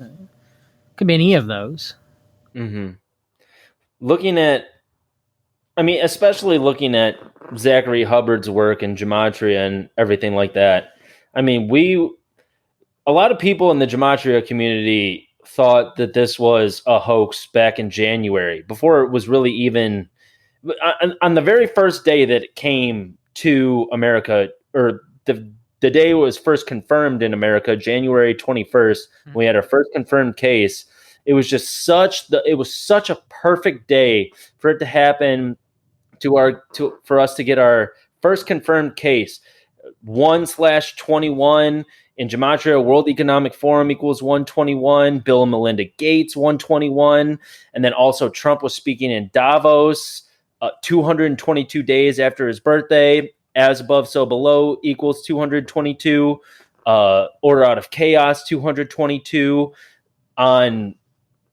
Speaker 3: could be any of those.
Speaker 2: Mm-hmm. Especially looking at Zachary Hubbard's work and gematria and everything like that. I mean, a lot of people in the gematria community thought that this was a hoax back in January, before it was really even on the very first day that it came to America, or the day it was first confirmed in America, January 21st, we had our first confirmed case. It was just such a perfect day for it to happen, for us to get our first confirmed case. 1/21 in gematria, World Economic Forum equals 121, Bill and Melinda Gates 121, and then also Trump was speaking in Davos 222 days after his birthday. As above, so below equals 222. Order out of chaos 222. On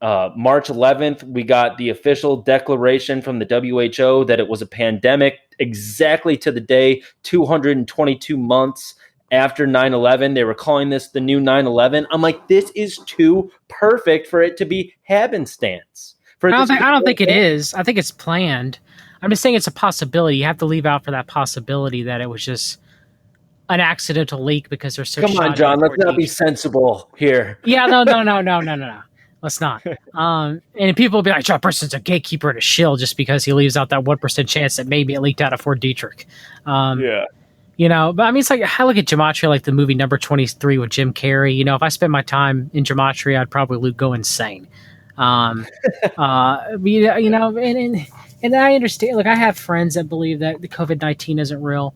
Speaker 2: March 11th, we got the official declaration from the WHO that it was a pandemic, exactly to the day, 222 months after 9/11. They were calling this the new 9/11. I'm like, this is too perfect for it to be happenstance.
Speaker 3: I don't think it is. I think it's planned. I'm just saying it's a possibility. You have to leave out for that possibility that it was just an accidental leak because they're so.
Speaker 2: Come on, John. Let's not be sensible here.
Speaker 3: Yeah, no. Let's not. And people will be like, John Brisson's a gatekeeper and a shill just because he leaves out that 1% chance that maybe it leaked out of Fort Detrick.
Speaker 2: Yeah.
Speaker 3: But I mean, it's like, I look at gematria like the movie Number 23 with Jim Carrey. If I spent my time in gematria, I'd probably go insane. And I understand. Look, I have friends that believe that the COVID-19 isn't real.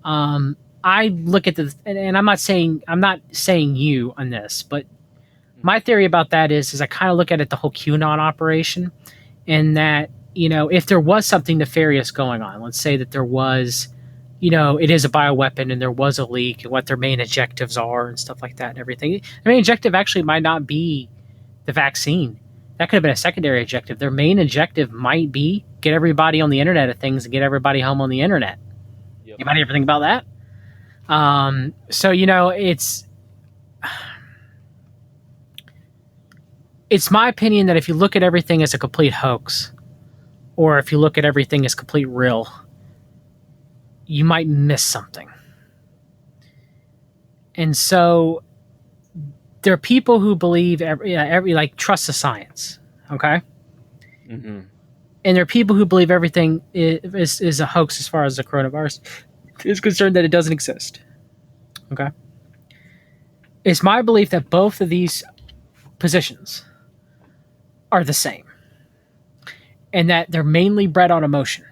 Speaker 3: I look at and I'm not saying you on this, but my theory about that is I kind of look at it, the whole QAnon operation, and that, if there was something nefarious going on, let's say that there was, it is a bioweapon and there was a leak and what their main objectives are and stuff like that and everything. Their main objective actually might not be the vaccine. That could have been a secondary objective. Their main objective might be get everybody on the Internet of Things and get everybody home on the Internet. Yep. You might ever think about that? It's my opinion that if you look at everything as a complete hoax, or if you look at everything as complete real, you might miss something. And so there are people who believe trust the science, okay?
Speaker 2: Mm-hmm.
Speaker 3: And there are people who believe everything is a hoax as far as the coronavirus is concerned, that it doesn't exist, okay? It's my belief that both of these positions are the same, and that they're mainly bred on emotion.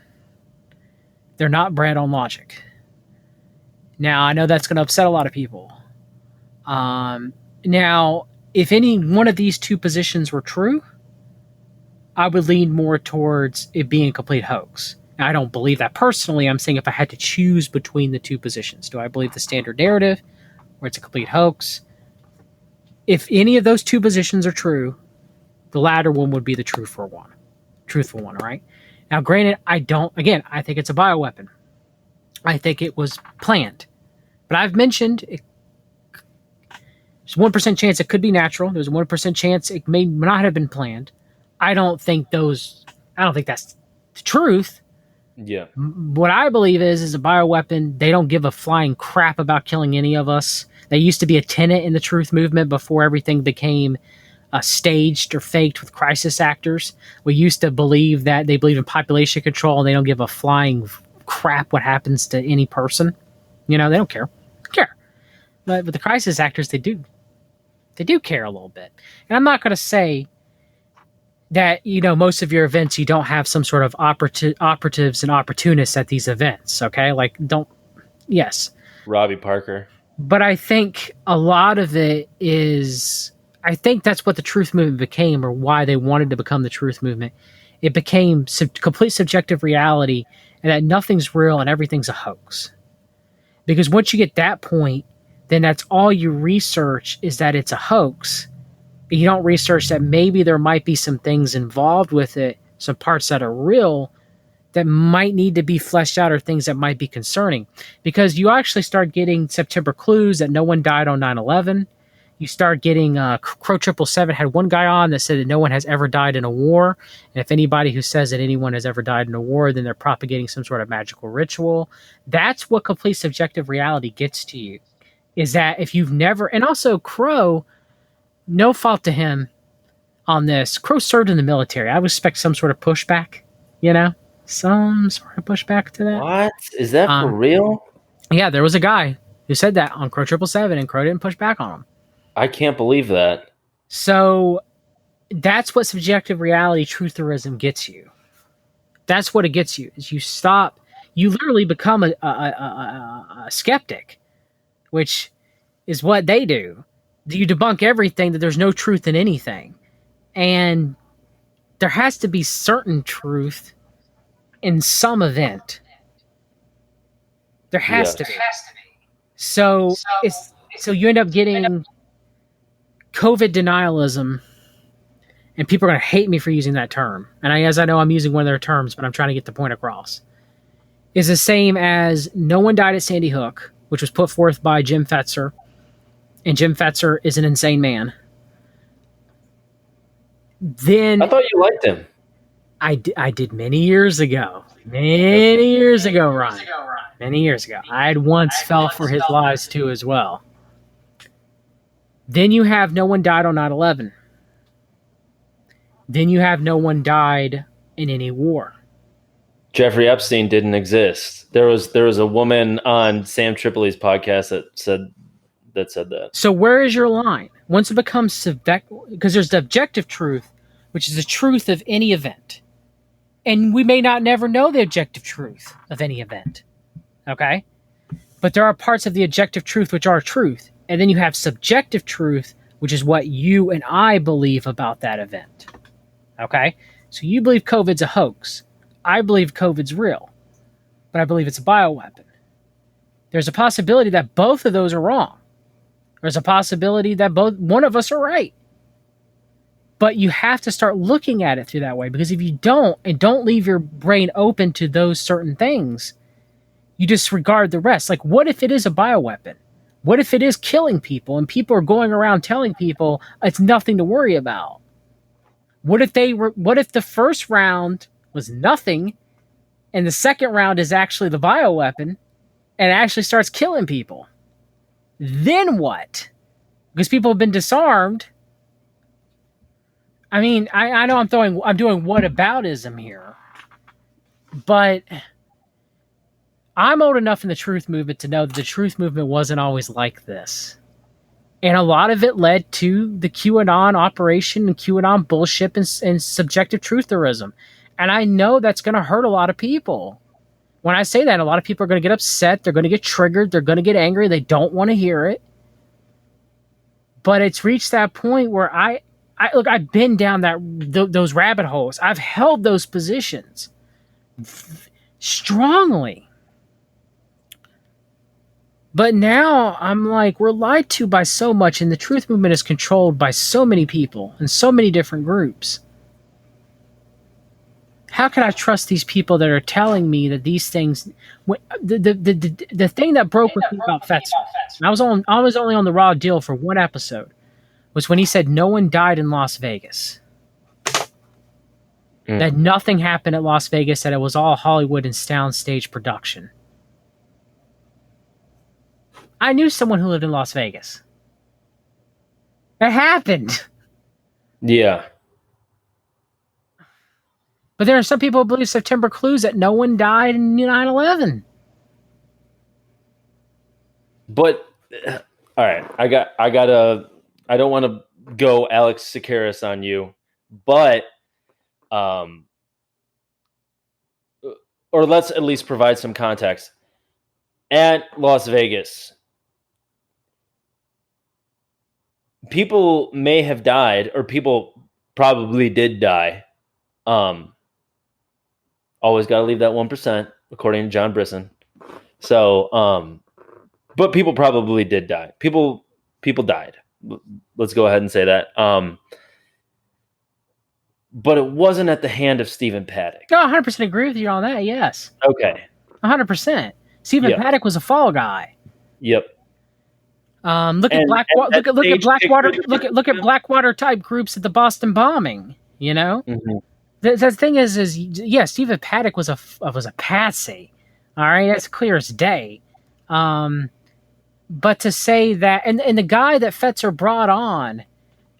Speaker 3: They're not bred on logic. Now, I know that's going to upset a lot of people. Now, if any one of these two positions were true, I would lean more towards it being a complete hoax. Now, I don't believe that personally. I'm saying if I had to choose between the two positions, do I believe the standard narrative, where it's a complete hoax? If any of those two positions are true, the latter one would be the truthful one, right? Now, granted, I think it's a bioweapon. I think it was planned. But I've mentioned there's a 1% chance it could be natural. There's a 1% chance it may not have been planned. I don't think that's the truth.
Speaker 2: Yeah.
Speaker 3: What I believe is a bioweapon. They don't give a flying crap about killing any of us. They used to be a tenet in the truth movement before everything became staged or faked with crisis actors. We used to believe that they believe in population control and they don't give a flying crap what happens to any person. They don't care. But with the crisis actors, they do care a little bit. And I'm not going to say that, most of your events, you don't have some sort of operatives and opportunists at these events. Okay. Yes.
Speaker 2: Robbie Parker.
Speaker 3: But I think a lot of it is I think that's what the truth movement became, or why they wanted to become the truth movement. It became complete subjective reality, and that nothing's real and everything's a hoax. Because once you get that point, then that's all you research is that it's a hoax. You don't research that maybe there might be some things involved with it, some parts that are real that might need to be fleshed out, or things that might be concerning. Because you actually start getting September clues that no one died on 9/11. You start getting Crow 777 had one guy on that said that no one has ever died in a war. And if anybody who says that anyone has ever died in a war, then they're propagating some sort of magical ritual. That's what complete subjective reality gets to you. Is that if you've never, and also Crow, no fault to him on this. Crow served in the military. I would expect some sort of pushback, some sort of pushback to that.
Speaker 2: What? Is that for real?
Speaker 3: Yeah, there was a guy who said that on Crow 777, and Crow didn't push back on him.
Speaker 2: I can't believe that.
Speaker 3: So that's what subjective reality trutherism gets you. That's what it gets you. Is you literally become a skeptic, which is what they do. You debunk everything, that there's no truth in anything. And there has to be certain truth in some event. There has to be. So you end up getting COVID denialism, and people are going to hate me for using that term. And I know I'm using one of their terms, but I'm trying to get the point across. Is the same as no one died at Sandy Hook, which was put forth by Jim Fetzer. And Jim Fetzer is an insane man. Then
Speaker 2: I thought you liked him.
Speaker 3: I did many years ago. Many years ago, Ryan. Many years ago. I had once fell for his lies too as well. Then you have no one died on 9/11. Then you have no one died in any war.
Speaker 2: Jeffrey Epstein didn't exist. There was a woman on Sam Tripoli's podcast that said that.
Speaker 3: So where is your line? Once it becomes subjective, because there's the objective truth, which is the truth of any event. And we may not never know the objective truth of any event. Okay? But there are parts of the objective truth which are truth. And then you have subjective truth, which is what you and I believe about that event. Okay? So you believe COVID's a hoax. I believe COVID's real. But I believe it's a bioweapon. There's a possibility that both of those are wrong. There's a possibility that one of us are right. But you have to start looking at it through that way, because if you don't, and don't leave your brain open to those certain things, you disregard the rest. Like, what if it is a bioweapon? What if it is killing people and people are going around telling people it's nothing to worry about? What if the first round was nothing and the second round is actually the bioweapon and it actually starts killing people? Then what? Because people have been disarmed. I mean, I know I'm doing whataboutism here, but I'm old enough in the truth movement to know that the truth movement wasn't always like this. And a lot of it led to the QAnon operation and QAnon bullshit and subjective trutherism. And I know that's going to hurt a lot of people. When I say that, a lot of people are going to get upset. They're going to get triggered. They're going to get angry. They don't want to hear it. But it's reached that point where look, I've been down those rabbit holes. I've held those positions strongly. But now I'm like, we're lied to by so much, and the truth movement is controlled by so many people and so many different groups. How can I trust these people that are telling me that these things? The thing that broke with me about Fetzer, and I was only on the raw deal for one episode, was when he said no one died in Las Vegas. That nothing happened at Las Vegas, that it was all Hollywood and soundstage production. I knew someone who lived in Las Vegas. It happened.
Speaker 2: Yeah.
Speaker 3: But there are some people who believe September clues that no one died in 9/11.
Speaker 2: But all right, I don't want to go Alex Sakaris on you, but or let's at least provide some context. At Las Vegas, people may have died, or people probably did die. Always got to leave that 1%, according to John Brisson. So, but people probably did die. People died. Let's go ahead and say that. But it wasn't at the hand of Stephen Paddock.
Speaker 3: No, 100% agree with you on that. Yes.
Speaker 2: Okay.
Speaker 3: 100%. Stephen Paddock was a fall guy.
Speaker 2: Yep.
Speaker 3: Look at Blackwater type groups at the Boston bombing. You know, the thing is Stephen Paddock was a patsy. All right, that's clear as day. But to say that, and the guy that Fetzer brought on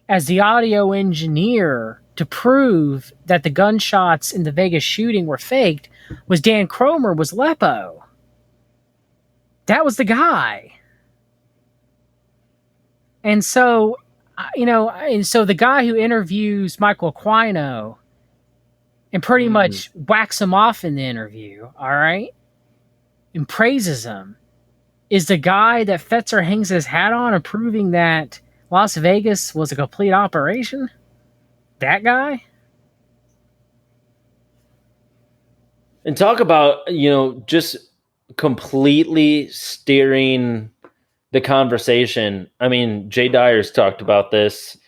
Speaker 3: as the audio engineer to prove that the gunshots in the Vegas shooting were faked was Dan Cromer, was Lepo. That was the guy. And so, the guy who interviews Michael Aquino and pretty much whacks him off in the interview, all right, and praises him, is the guy that Fetzer hangs his hat on, proving that Las Vegas was a complete operation? That guy?
Speaker 2: And talk about, just completely steering the conversation. I mean, Jay Dyer's talked about this,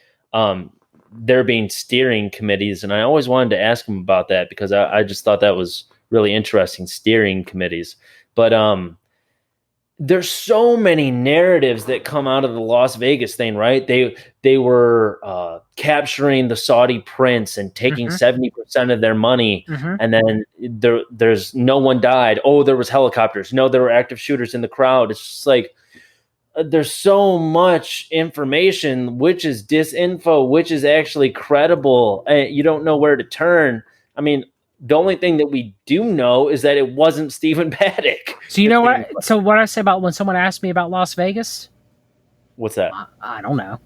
Speaker 2: there being steering committees, and I always wanted to ask him about that because I just thought that was really interesting, steering committees. But there's so many narratives that come out of the Las Vegas thing, right? They were capturing the Saudi prince and taking 70% of their money, and then there's no one died. Oh, there was helicopters. No, there were active shooters in the crowd. It's just like, there's so much information, which is disinfo, which is actually credible. You don't know where to turn. I mean, the only thing that we do know is that it wasn't Stephen Paddock.
Speaker 3: So you know what? So what I say about when someone asked me about Las Vegas?
Speaker 2: What's that?
Speaker 3: I don't know.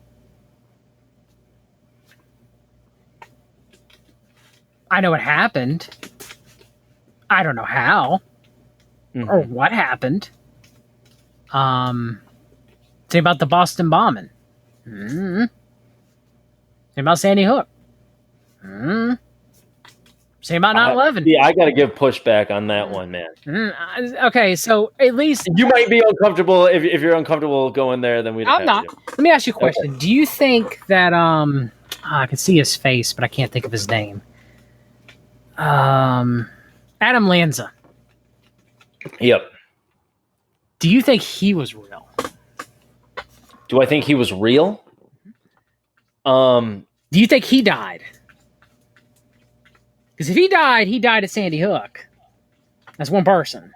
Speaker 3: I know what happened. I don't know how or what happened. Say about the Boston bombing. Say about Sandy Hook. Say about 9/11.
Speaker 2: Yeah, I got to give pushback on that one, man.
Speaker 3: Okay, so at least
Speaker 2: you might be uncomfortable. If you're uncomfortable going there, then we don't.
Speaker 3: I'm not. Let me ask you a question. Okay. Do you think that I can see his face, but I can't think of his name. Adam Lanza.
Speaker 2: Yep.
Speaker 3: Do you think he was real?
Speaker 2: Do I think he was real?
Speaker 3: Do you think he died? Because if he died at Sandy Hook. That's one person.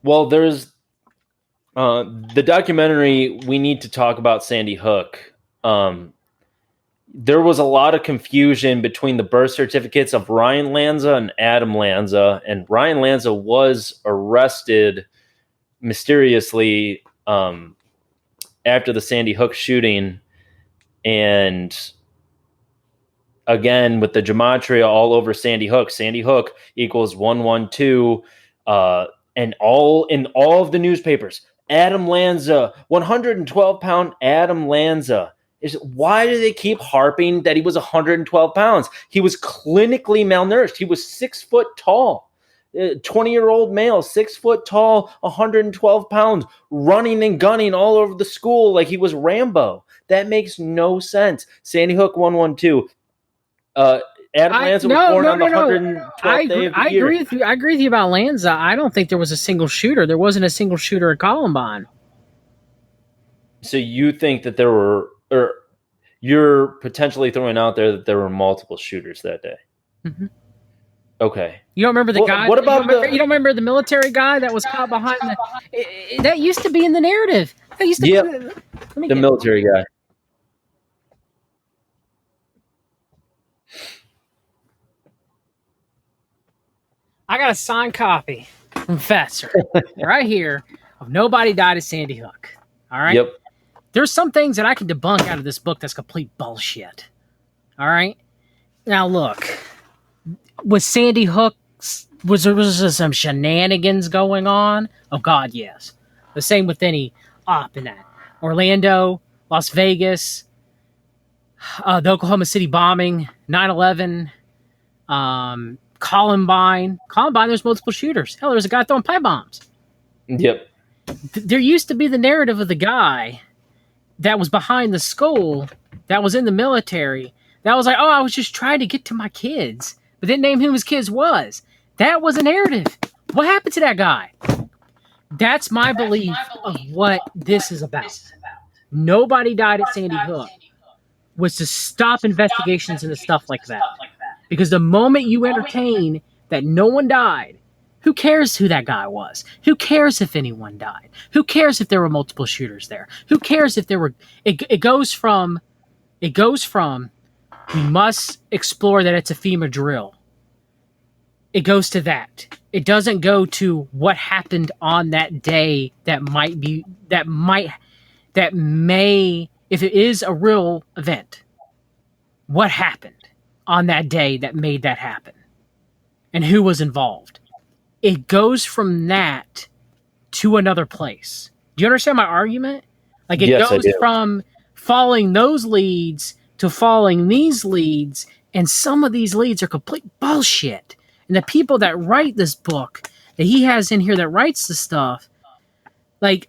Speaker 2: Well, there's the documentary We Need to Talk About Sandy Hook. There was a lot of confusion between the birth certificates of Ryan Lanza and Adam Lanza, and Ryan Lanza was arrested mysteriously after the Sandy Hook shooting, and again with the gematria all over Sandy Hook equals 112, and all in all of the newspapers, Adam Lanza, 112-pound Adam Lanza. Why do they keep harping that he was 112 pounds? He was clinically malnourished. He was 6 foot tall. 20-year-old male, 6 foot tall, 112 pounds, running and gunning all over the school like he was Rambo. That makes no sense. Sandy Hook 112. Adam Lanza was born on the 112th day of the year.
Speaker 3: I agree with you about Lanza. I don't think there was a single shooter. There wasn't a single shooter at Columbine.
Speaker 2: So you think that there were, or you're potentially throwing out there that there were multiple shooters that day? Mm-hmm. Okay.
Speaker 3: You don't remember the guy?
Speaker 2: What about
Speaker 3: you don't remember the military guy that was caught behind the? That used to be in the narrative. That used to be
Speaker 2: the military guy.
Speaker 3: I got a signed copy from Fetzer right here of Nobody Died at Sandy Hook. All right.
Speaker 2: Yep.
Speaker 3: There's some things that I can debunk out of this book that's complete bullshit. All right. Now look, was Sandy Hook, was there some shenanigans going on? Oh God, yes. The same with any op in that. Orlando, Las Vegas, the Oklahoma City bombing, 9/11, Columbine. There's multiple shooters. Hell, there's a guy throwing pipe bombs.
Speaker 2: Yep.
Speaker 3: There used to be the narrative of the guy that was behind the skull, that was in the military, that was like, oh, I was just trying to get to my kids, but didn't name who his kids was. That was a narrative. What happened to that guy? That's my belief of what this is about. Nobody died at Sandy Hook was to stop investigations into stuff like that. Because the moment you entertain that no one died, who cares who that guy was? Who cares if anyone died? Who cares if there were multiple shooters there? Who cares if there were... It goes from we must explore that it's a FEMA drill. It goes to that. It doesn't go to what happened on that day that may, if it is a real event, what happened on that day that made that happen? And who was involved? It goes from that to another place. Do you understand my argument? Like, it goes from following those leads to following these leads, and some of these leads are complete bullshit. And the people that write this book that he has in here that writes the stuff, like,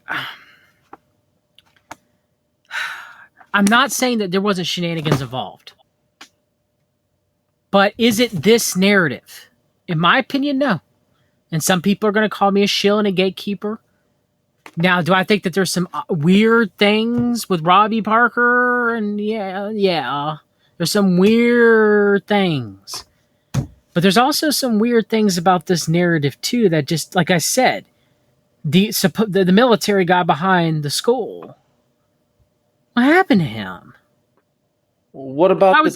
Speaker 3: I'm not saying that there wasn't shenanigans involved. But is it this narrative? In my opinion, no. And some people are going to call me a shill and a gatekeeper. Now, do I think that there's some weird things with Robbie Parker? And yeah. There's some weird things. But there's also some weird things about this narrative, too, that just, like I said, the military guy behind the school, what happened to him?
Speaker 2: What about
Speaker 3: why was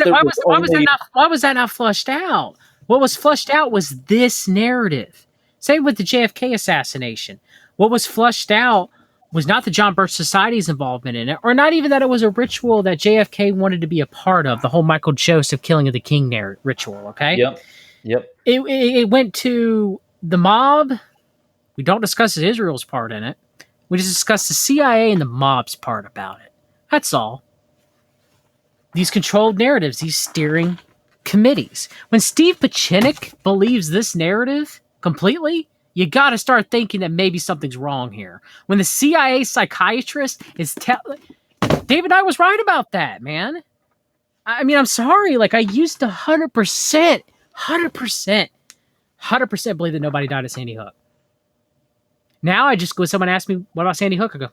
Speaker 3: that not flushed out? What was flushed out was this narrative. Same with the JFK assassination. What was flushed out was not the John Birch Society's involvement in it, or not even that it was a ritual that JFK wanted to be a part of, the whole Michael Joseph killing of the king ritual, okay?
Speaker 2: Yep.
Speaker 3: It went to the mob. We don't discuss Israel's part in it. We just discuss the CIA and the mob's part about it. That's all. These controlled narratives, these steering committees. When Steve Pachinik believes this narrative completely, you got to start thinking that maybe something's wrong here. When the CIA psychiatrist is David and I was right about that, man. I mean, I'm sorry. Like, I used to 100% believe that nobody died at Sandy Hook. Now I just go, someone asks me, what about Sandy Hook? I go,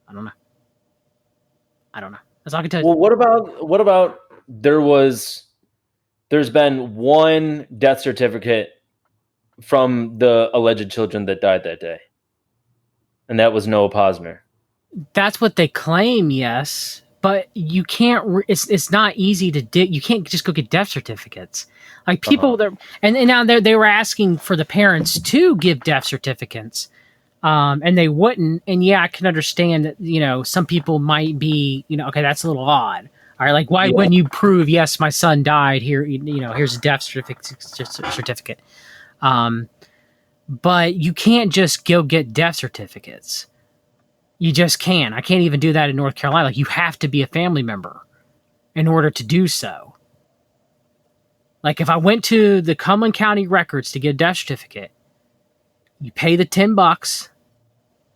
Speaker 3: I don't know. That's all I can tell you.
Speaker 2: Well, what about there's been one death certificate from the alleged children that died that day, and that was Noah Posner.
Speaker 3: That's what they claim, yes, but you can't. It's not easy to dig. You can't just go get death certificates. Like people that, and now they were asking for the parents to give death certificates, and they wouldn't. And yeah, I can understand that. You know, some people might be. You know, okay, that's a little odd. All right, like why wouldn't you prove? Yes, my son died. Here, you know, here's a death certificate. But you can't just go get death certificates. You just can't. I can't even do that in North Carolina. Like, you have to be a family member in order to do so. Like, if I went to the Cumberland County Records to get a death certificate, you pay the $10,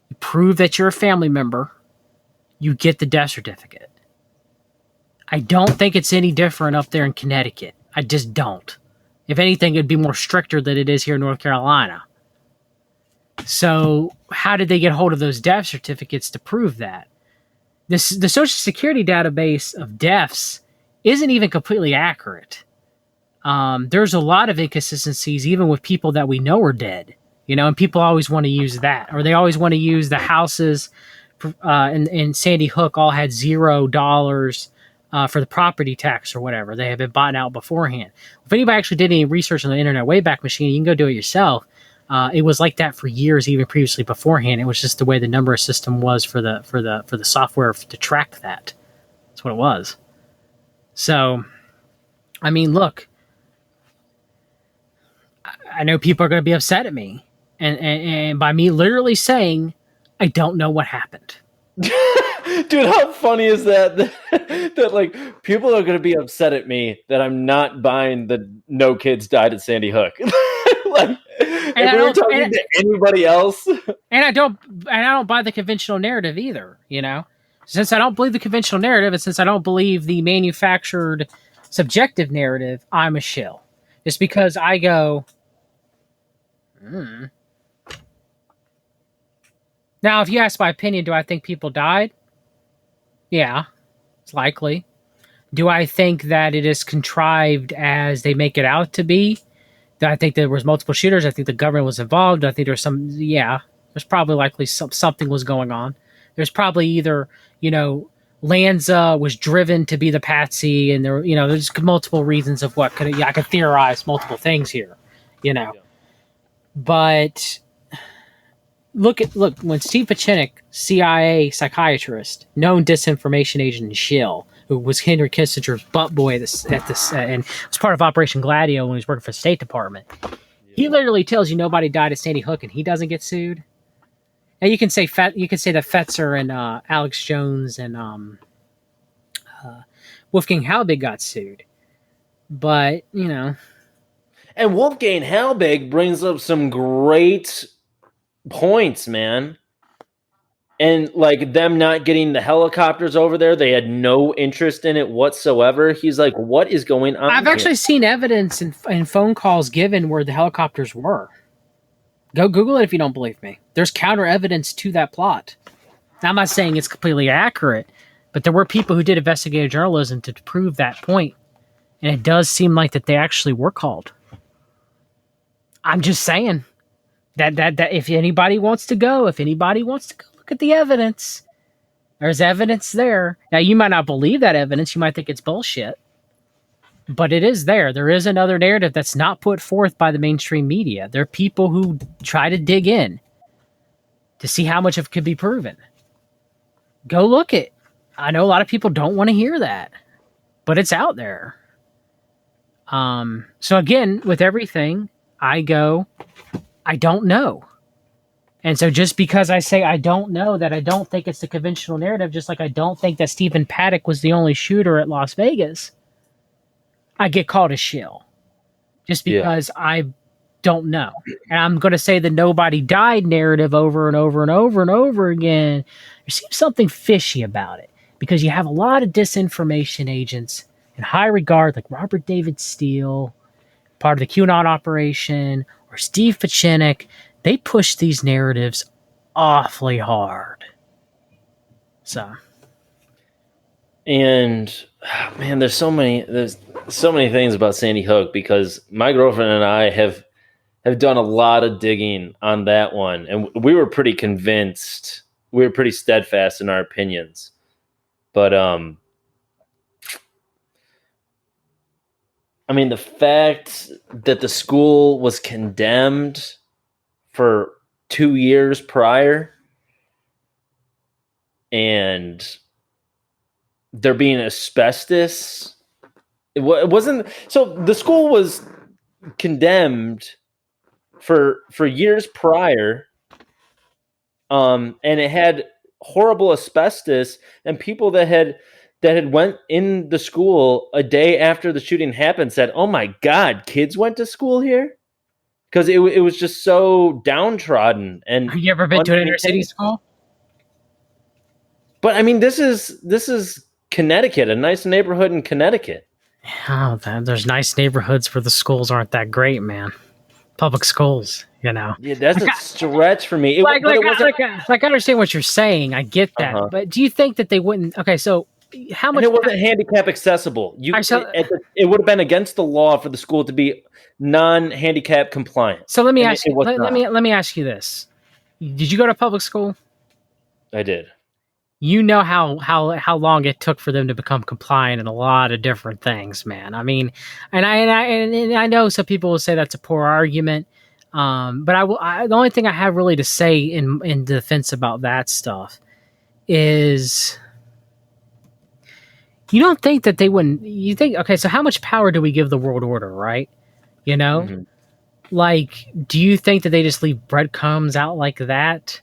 Speaker 3: you prove that you're a family member, you get the death certificate. I don't think it's any different up there in Connecticut. I just don't. If anything, it'd be more stricter than it is here in North Carolina. So how did they get hold of those death certificates to prove that? The Social Security database of deaths isn't even completely accurate. There's a lot of inconsistencies, even with people that we know are dead. You know, and people always want to use that. Or they always want to use the houses in Sandy Hook all had $0 for the property tax or whatever. They have been bought out beforehand. If anybody actually did any research on the Internet Wayback Machine, you can go do it yourself. It was like that for years, even previously beforehand. It was just the way the number system was for the software to track that. That's what it was. So, I mean, look, I know people are going to be upset at me, and by me literally saying I don't know what happened.
Speaker 2: Dude, how funny is that? That like people are gonna be upset at me that I'm not buying the no kids died at Sandy Hook. Like, if we were talking to anybody else,
Speaker 3: and I don't buy the conventional narrative either. You know, since I don't believe the conventional narrative, and since I don't believe the manufactured subjective narrative, I'm a shill. Just because I go. Now, if you ask my opinion, do I think people died? Yeah, it's likely. Do I think that it is contrived as they make it out to be? Do I think there was multiple shooters? I think the government was involved. I think there's some. Yeah, there's probably likely something was going on. There's probably either Lanza was driven to be the patsy, and there's multiple reasons of what could. I could theorize multiple things here, but. Look when Steve Pachinik, CIA psychiatrist, known disinformation agent and shill, who was Henry Kissinger's butt boy and was part of Operation Gladio when he was working for the State Department. Yeah. He literally tells you nobody died at Sandy Hook and he doesn't get sued. And you can say that Fetzer and Alex Jones and Wolfgang Halbig got sued, but and
Speaker 2: Wolfgang Halbig brings up some great points, man. And like them not getting the helicopters over there, they had no interest in it whatsoever. He's like, what is going on?
Speaker 3: I've actually seen evidence in phone calls given where the helicopters were. Go Google it if you don't believe me. There's counter evidence to that plot. Now, I'm not saying it's completely accurate, but there were people who did investigative journalism to prove that point. And it does seem like that they actually were called. I'm just saying. That if anybody wants to go, look at the evidence. There's evidence there. Now, you might not believe that evidence. You might think it's bullshit. But it is there. There is another narrative that's not put forth by the mainstream media. There are people who try to dig in to see how much of it could be proven. Go look it. I know a lot of people don't want to hear that. But it's out there. So again, with everything, I go... I don't know. And so just because I say I don't know, that I don't think it's the conventional narrative, just like I don't think that Stephen Paddock was the only shooter at Las Vegas, I get called a shill. Just because I don't know. And I'm going to say the nobody died narrative over and over and over and over again. There seems something fishy about it because you have a lot of disinformation agents in high regard, like Robert David Steele, part of the QAnon operation, or Steve Pachinik. They push these narratives awfully hard. So,
Speaker 2: and man, there's so many things about Sandy Hook because my girlfriend and I have done a lot of digging on that one, and we were pretty convinced. We were pretty steadfast in our opinions, but I mean, the fact that the school was condemned for 2 years prior and there being asbestos, it wasn't. So the school was condemned for years prior, and it had horrible asbestos, and people that had went in the school a day after the shooting happened said, "Oh my God, kids went to school here?" Because it was just so downtrodden. And
Speaker 3: have you ever been to an inner city school?
Speaker 2: But I mean, this is Connecticut, a nice neighborhood in Connecticut.
Speaker 3: Oh, there's nice neighborhoods where the schools aren't that great, man. Public schools,
Speaker 2: Yeah, that's a stretch for me.
Speaker 3: I understand what you're saying. I get that, but do you think that they wouldn't? Okay, so. How much?
Speaker 2: And it wasn't handicap accessible. It would have been against the law for the school to be non-handicap compliant.
Speaker 3: So let me ask you. Let me ask you this: did you go to public school?
Speaker 2: I did.
Speaker 3: You know how long it took for them to become compliant in a lot of different things, man. I mean, and I know some people will say that's a poor argument, but the only thing I have really to say in defense about that stuff is. You don't think that they wouldn't... You think... Okay, so how much power do we give the world order, right? Like, do you think that they just leave breadcrumbs out like that?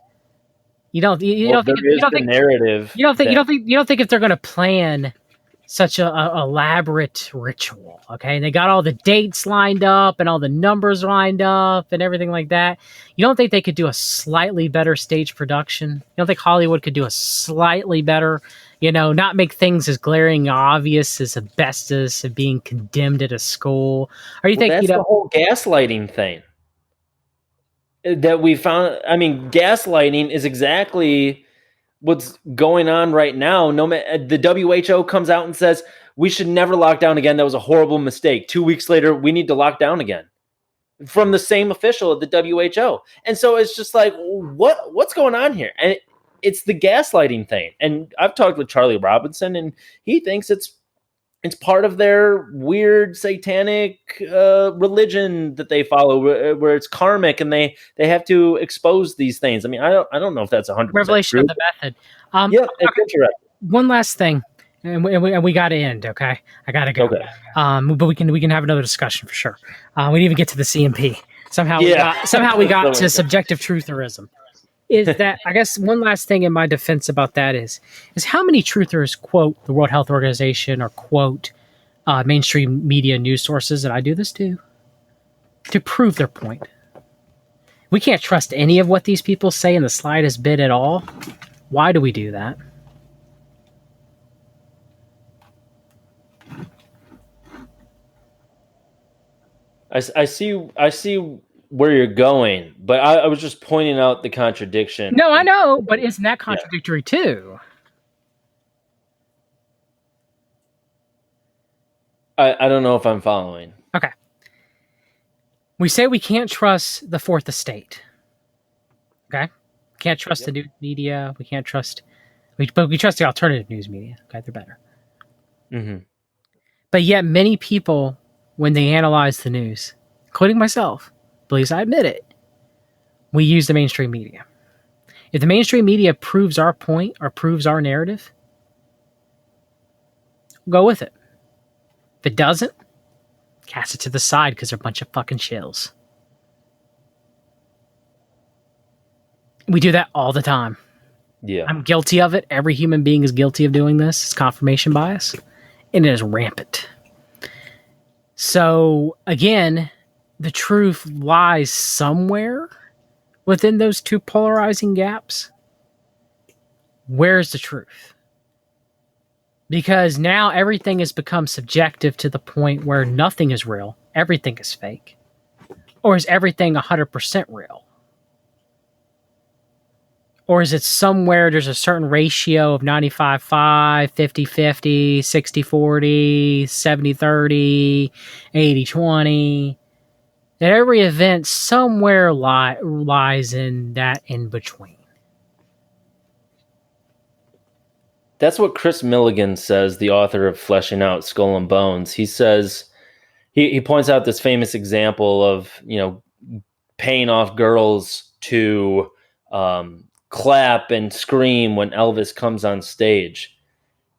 Speaker 3: You don't think if they're going to plan such a elaborate ritual, okay? They got all the dates lined up and all the numbers lined up and everything like that. You don't think they could do a slightly better stage production? You don't think Hollywood could do a slightly better, not make things as glaring obvious as asbestos and being condemned at a school? Or you think
Speaker 2: that's the whole gaslighting thing that we found? I mean, gaslighting is exactly what's going on right now. The WHO comes out and says we should never lock down again. That was a horrible mistake. 2 weeks later, we need to lock down again, from the same official at the WHO. And so it's just like, what's going on here? And it's the gaslighting thing. And I've talked with Charlie Robinson, and he thinks it's part of their weird satanic religion that they follow, where it's karmic, and they have to expose these things. I mean, I don't know if that's 100%
Speaker 3: revelation
Speaker 2: true.
Speaker 3: of the method.
Speaker 2: Yeah, it's right.
Speaker 3: One last thing, and we got to end. Okay, I gotta go.
Speaker 2: Okay.
Speaker 3: But we can have another discussion for sure. We didn't even get to the CMP. Somehow we got to subjective trutherism. Is that, I guess, one last thing in my defense about that is how many truthers quote the World Health Organization or quote mainstream media news sources, and I do this too, to prove their point. We can't trust any of what these people say in the slightest bit at all. Why do we do that?
Speaker 2: I see where you're going, but I was just pointing out the contradiction.
Speaker 3: No, I know, but isn't that contradictory too?
Speaker 2: I don't know if I'm following.
Speaker 3: Okay. We say we can't trust the fourth estate. Okay? Can't trust the new media. We can't trust... But we trust the alternative news media. Okay? They're better.
Speaker 2: Mm-hmm.
Speaker 3: But yet many people, when they analyze the news, including myself, please, I admit it, we use the mainstream media. If the mainstream media proves our point or proves our narrative, we'll go with it. If it doesn't, cast it to the side because they're a bunch of fucking shills. We do that all the time.
Speaker 2: Yeah.
Speaker 3: I'm guilty of it. Every human being is guilty of doing this. It's confirmation bias. And it is rampant. So, again, the truth lies somewhere within those two polarizing gaps. Where's the truth? Because now everything has become subjective to the point where nothing is real, everything is fake. Or is everything 100% real? Or is it somewhere there's a certain ratio of 95-5, 50-50, 60-40, 70-30, 80-20? That every event somewhere lies in that in between.
Speaker 2: That's what Chris Milligan says, the author of Fleshing Out Skull and Bones. He says, he points out this famous example of, paying off girls to clap and scream when Elvis comes on stage.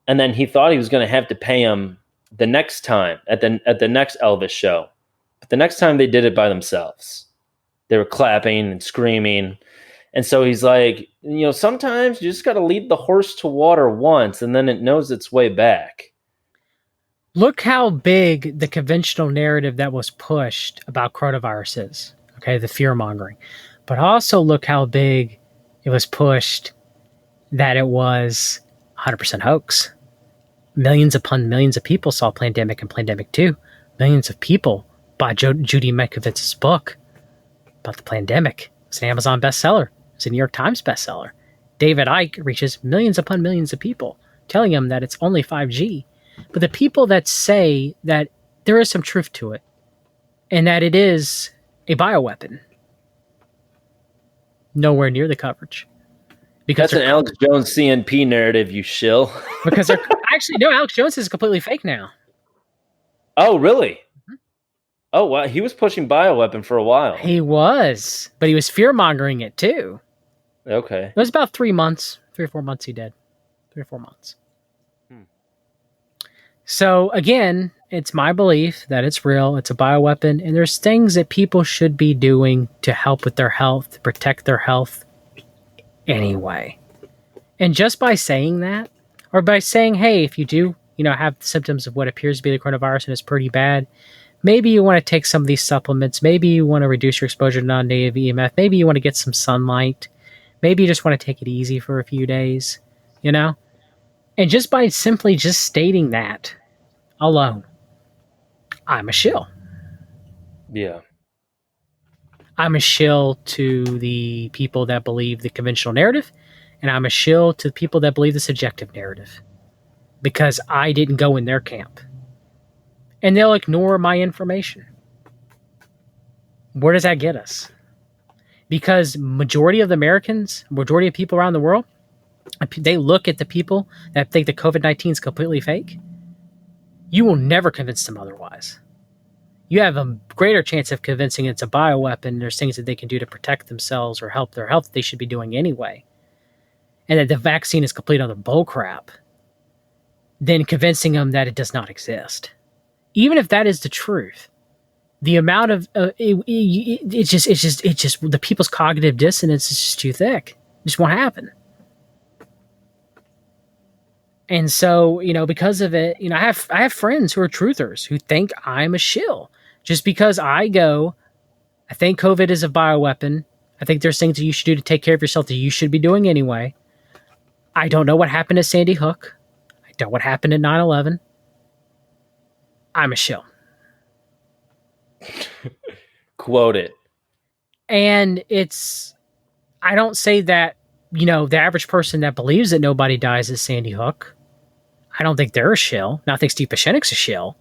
Speaker 2: And then he thought he was going to have to pay him the next time at the next Elvis show. But the next time they did it by themselves. They were clapping and screaming. And so he's like, sometimes you just got to lead the horse to water once and then it knows its way back.
Speaker 3: Look how big the conventional narrative that was pushed about coronavirus is. Okay, the fear mongering. But also look how big it was pushed that it was 100% hoax. Millions upon millions of people saw Plandemic and Plandemic 2. Millions of people bought Judy Mikovits's book about the pandemic. It's an Amazon bestseller. It's a New York Times bestseller. David Icke reaches millions upon millions of people, telling them that it's only 5G. But the people that say that there is some truth to it, and that it is a bioweapon, nowhere near the coverage.
Speaker 2: Because that's an Alex Jones CNP narrative, you shill.
Speaker 3: Because they're actually, no, Alex Jones is completely fake now.
Speaker 2: Oh, really? Mm-hmm. Oh, wow. He was pushing bioweapon for a while.
Speaker 3: He was, but he was fear-mongering it too.
Speaker 2: Okay.
Speaker 3: It was about 3 months, 3 or 4 months he did. 3 or 4 months. So, again, it's my belief that it's real, it's a bioweapon, and there's things that people should be doing to help with their health, to protect their health anyway. And just by saying that, or by saying, hey, if you do, have symptoms of what appears to be the coronavirus and it's pretty bad, maybe you want to take some of these supplements. Maybe you want to reduce your exposure to non-native EMF. Maybe you want to get some sunlight. Maybe you just want to take it easy for a few days, And just by simply just stating that alone, I'm a shill.
Speaker 2: Yeah.
Speaker 3: I'm a shill to the people that believe the conventional narrative, and I'm a shill to the people that believe the subjective narrative, because I didn't go in their camp. And they'll ignore my information. Where does that get us? Because majority of people around the world, they look at the people that think that COVID-19 is completely fake. You will never convince them otherwise. You have a greater chance of convincing it's a bioweapon. There's things that they can do to protect themselves or help their health they should be doing anyway. And that the vaccine is complete other bullcrap, than convincing them that it does not exist. Even if that is the truth, the amount of it's just the people's cognitive dissonance is just too thick. It just won't happen. And so, because of it, I have friends who are truthers who think I'm a shill just because I think COVID is a bioweapon. I think there's things that you should do to take care of yourself that you should be doing anyway. I don't know what happened to Sandy Hook. I don't know what happened at 9/11. I'm a shill.
Speaker 2: Quote it.
Speaker 3: And I don't say that, the average person that believes that nobody dies at Sandy Hook, I don't think they're a shill. Now, I think Steve Pashenik's a shill,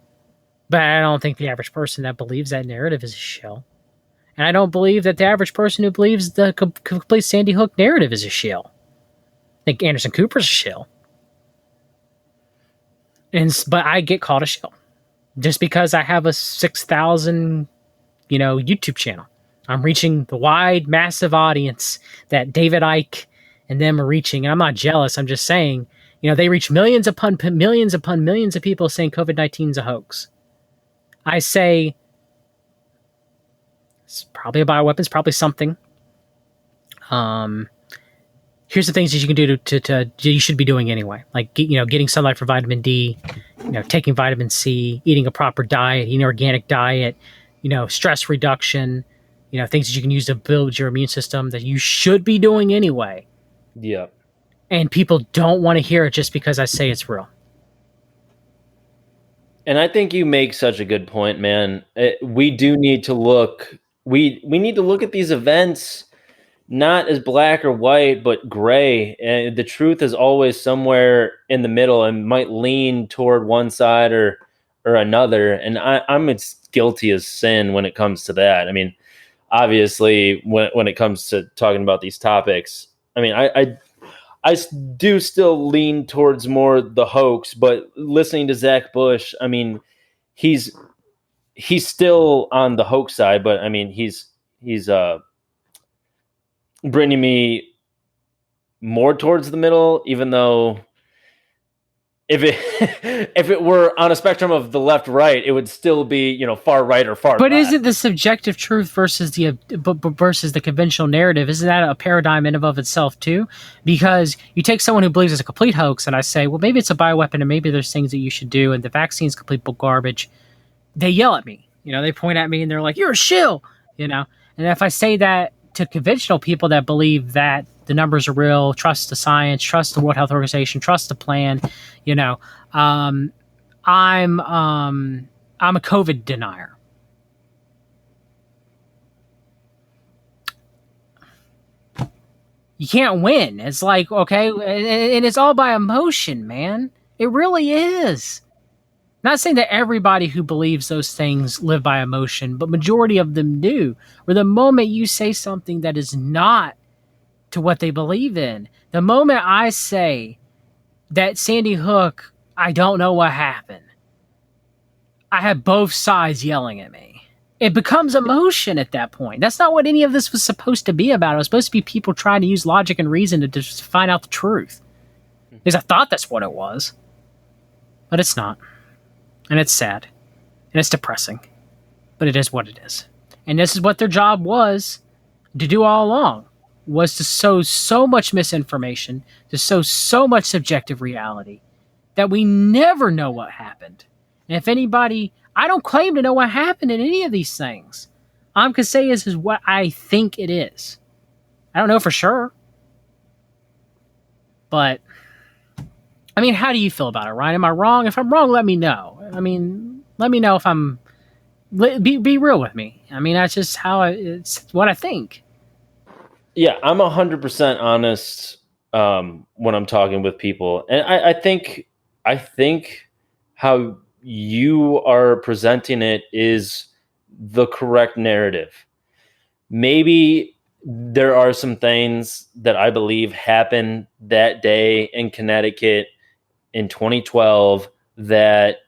Speaker 3: but I don't think the average person that believes that narrative is a shill. And I don't believe that the average person who believes the complete Sandy Hook narrative is a shill. I think Anderson Cooper's a shill. But I get called a shill just because I have a 6,000, YouTube channel. I'm reaching the wide, massive audience that David Icke and them are reaching. And I'm not jealous. I'm just saying, they reach millions upon millions of people saying COVID-19 is a hoax. I say it's probably a bioweapon. It's probably something. Here's the things that you can do to you should be doing anyway. Like, getting sunlight for vitamin D, taking vitamin C, eating a proper diet, eating an organic diet, stress reduction, things that you can use to build your immune system that you should be doing anyway.
Speaker 2: Yeah.
Speaker 3: And people don't want to hear it just because I say it's real.
Speaker 2: And I think you make such a good point, man. We do need to look. We need to look at these events not as black or white, but gray. And the truth is always somewhere in the middle and might lean toward one side or another. And I'm as guilty as sin when it comes to that. I mean, obviously, when it comes to talking about these topics, I mean, I do still lean towards more the hoax, but listening to Zach Bush, I mean, he's still on the hoax side, but I mean, he's bringing me more towards the middle, even though if it were on a spectrum of the left right, it would still be far right or far.
Speaker 3: But
Speaker 2: left.
Speaker 3: Is it the subjective truth versus the conventional narrative? Isn't that a paradigm in and of itself too? Because you take someone who believes it's a complete hoax, and I say, well, maybe it's a bioweapon, and maybe there's things that you should do, and the vaccine's complete garbage. They yell at me, they point at me, and they're like, "You're a shill," And if I say that to conventional people that believe that the numbers are real, trust the science, trust the World Health Organization, trust the plan, I'm a COVID denier. You can't win. It's like, okay, and it's all by emotion, man. It really is. Not saying that everybody who believes those things live by emotion, but majority of them do. Where the moment you say something that is not to what they believe in, the moment I say that Sandy Hook, I don't know what happened, I have both sides yelling at me. It becomes emotion at that point. That's not what any of this was supposed to be about. It was supposed to be people trying to use logic and reason to just find out the truth. Because I thought that's what it was. But it's not. And it's sad. And it's depressing. But it is what it is. And this is what their job was to do all along. was to sow so much misinformation, to sow so much subjective reality that we never know what happened. And if anybody, I don't claim to know what happened in any of these things. All I'm going to say is what I think it is. I don't know for sure. But, I mean, how do you feel about it, Ryan? Am I wrong? If I'm wrong, let me know. I mean, let me know if I'm... Be real with me. I mean, that's just it's what I think.
Speaker 2: Yeah, I'm 100% honest when I'm talking with people. And I think how you are presenting it is the correct narrative. Maybe there are some things that I believe happened that day in Connecticut in 2012 that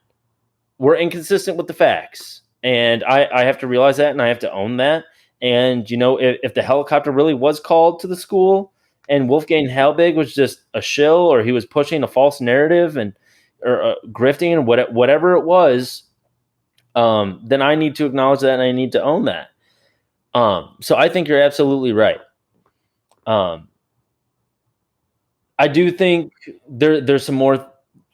Speaker 2: were inconsistent with the facts. And I have to realize that, and I have to own that. And, if the helicopter really was called to the school and Wolfgang Halbig was just a shill, or he was pushing a false narrative or grifting and whatever it was, then I need to acknowledge that and I need to own that. So I think you're absolutely right. I do think there's some more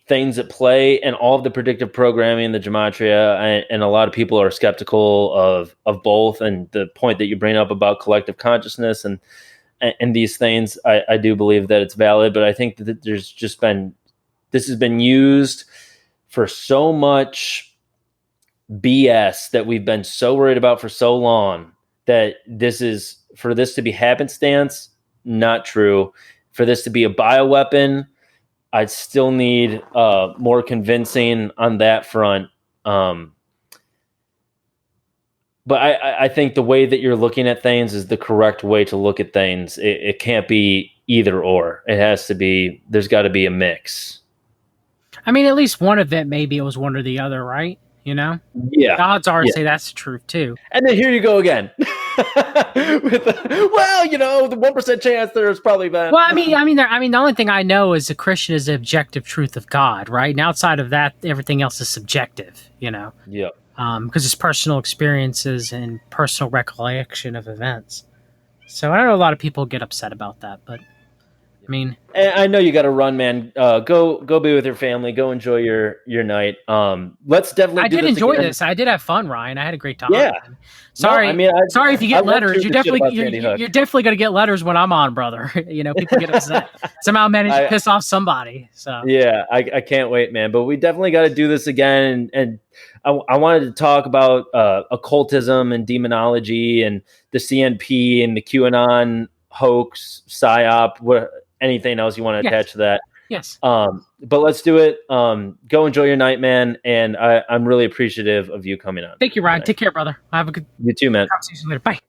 Speaker 2: things at play, and all of the predictive programming, the gematria, and a lot of people are skeptical of both. And the point that you bring up about collective consciousness and these things, I do believe that it's valid, but I think that this has been used for so much BS that we've been so worried about for so long, that for this to be happenstance, not true. For this to be a bioweapon, I'd still need more convincing on that front. But I think the way that you're looking at things is the correct way to look at things. It can't be either or. There's got to be a mix.
Speaker 3: I mean, at least one of it, maybe it was one or the other, right?
Speaker 2: Yeah.
Speaker 3: The odds are to say that's the truth too.
Speaker 2: And then here you go again. The 1% chance there's probably been.
Speaker 3: Well, I mean, the only thing I know is a Christian is the objective truth of God, right? And outside of that, everything else is subjective,
Speaker 2: Yeah.
Speaker 3: Because it's personal experiences and personal recollection of events. So I know a lot of people get upset about that, but I mean,
Speaker 2: and I know you got to run, man. Go be with your family. Go enjoy your night. Let's definitely.
Speaker 3: I did enjoy this. I did have fun, Ryan. I had a great time.
Speaker 2: Yeah.
Speaker 3: Sorry, sorry if you get letters. You're definitely going to get letters when I'm on, brother. People get upset. Somehow manage to piss off somebody. So
Speaker 2: yeah, I can't wait, man. But we definitely got to do this again. And I wanted to talk about occultism and demonology and the CNP and the QAnon hoax, psyop, anything else you want to attach to that.
Speaker 3: Yes.
Speaker 2: But let's do it. Go enjoy your night, man. And I'm really appreciative of you coming on.
Speaker 3: Thank you, Ryan. Take care, brother. Have a good.
Speaker 2: You too, man.
Speaker 3: Talk to you later. Bye.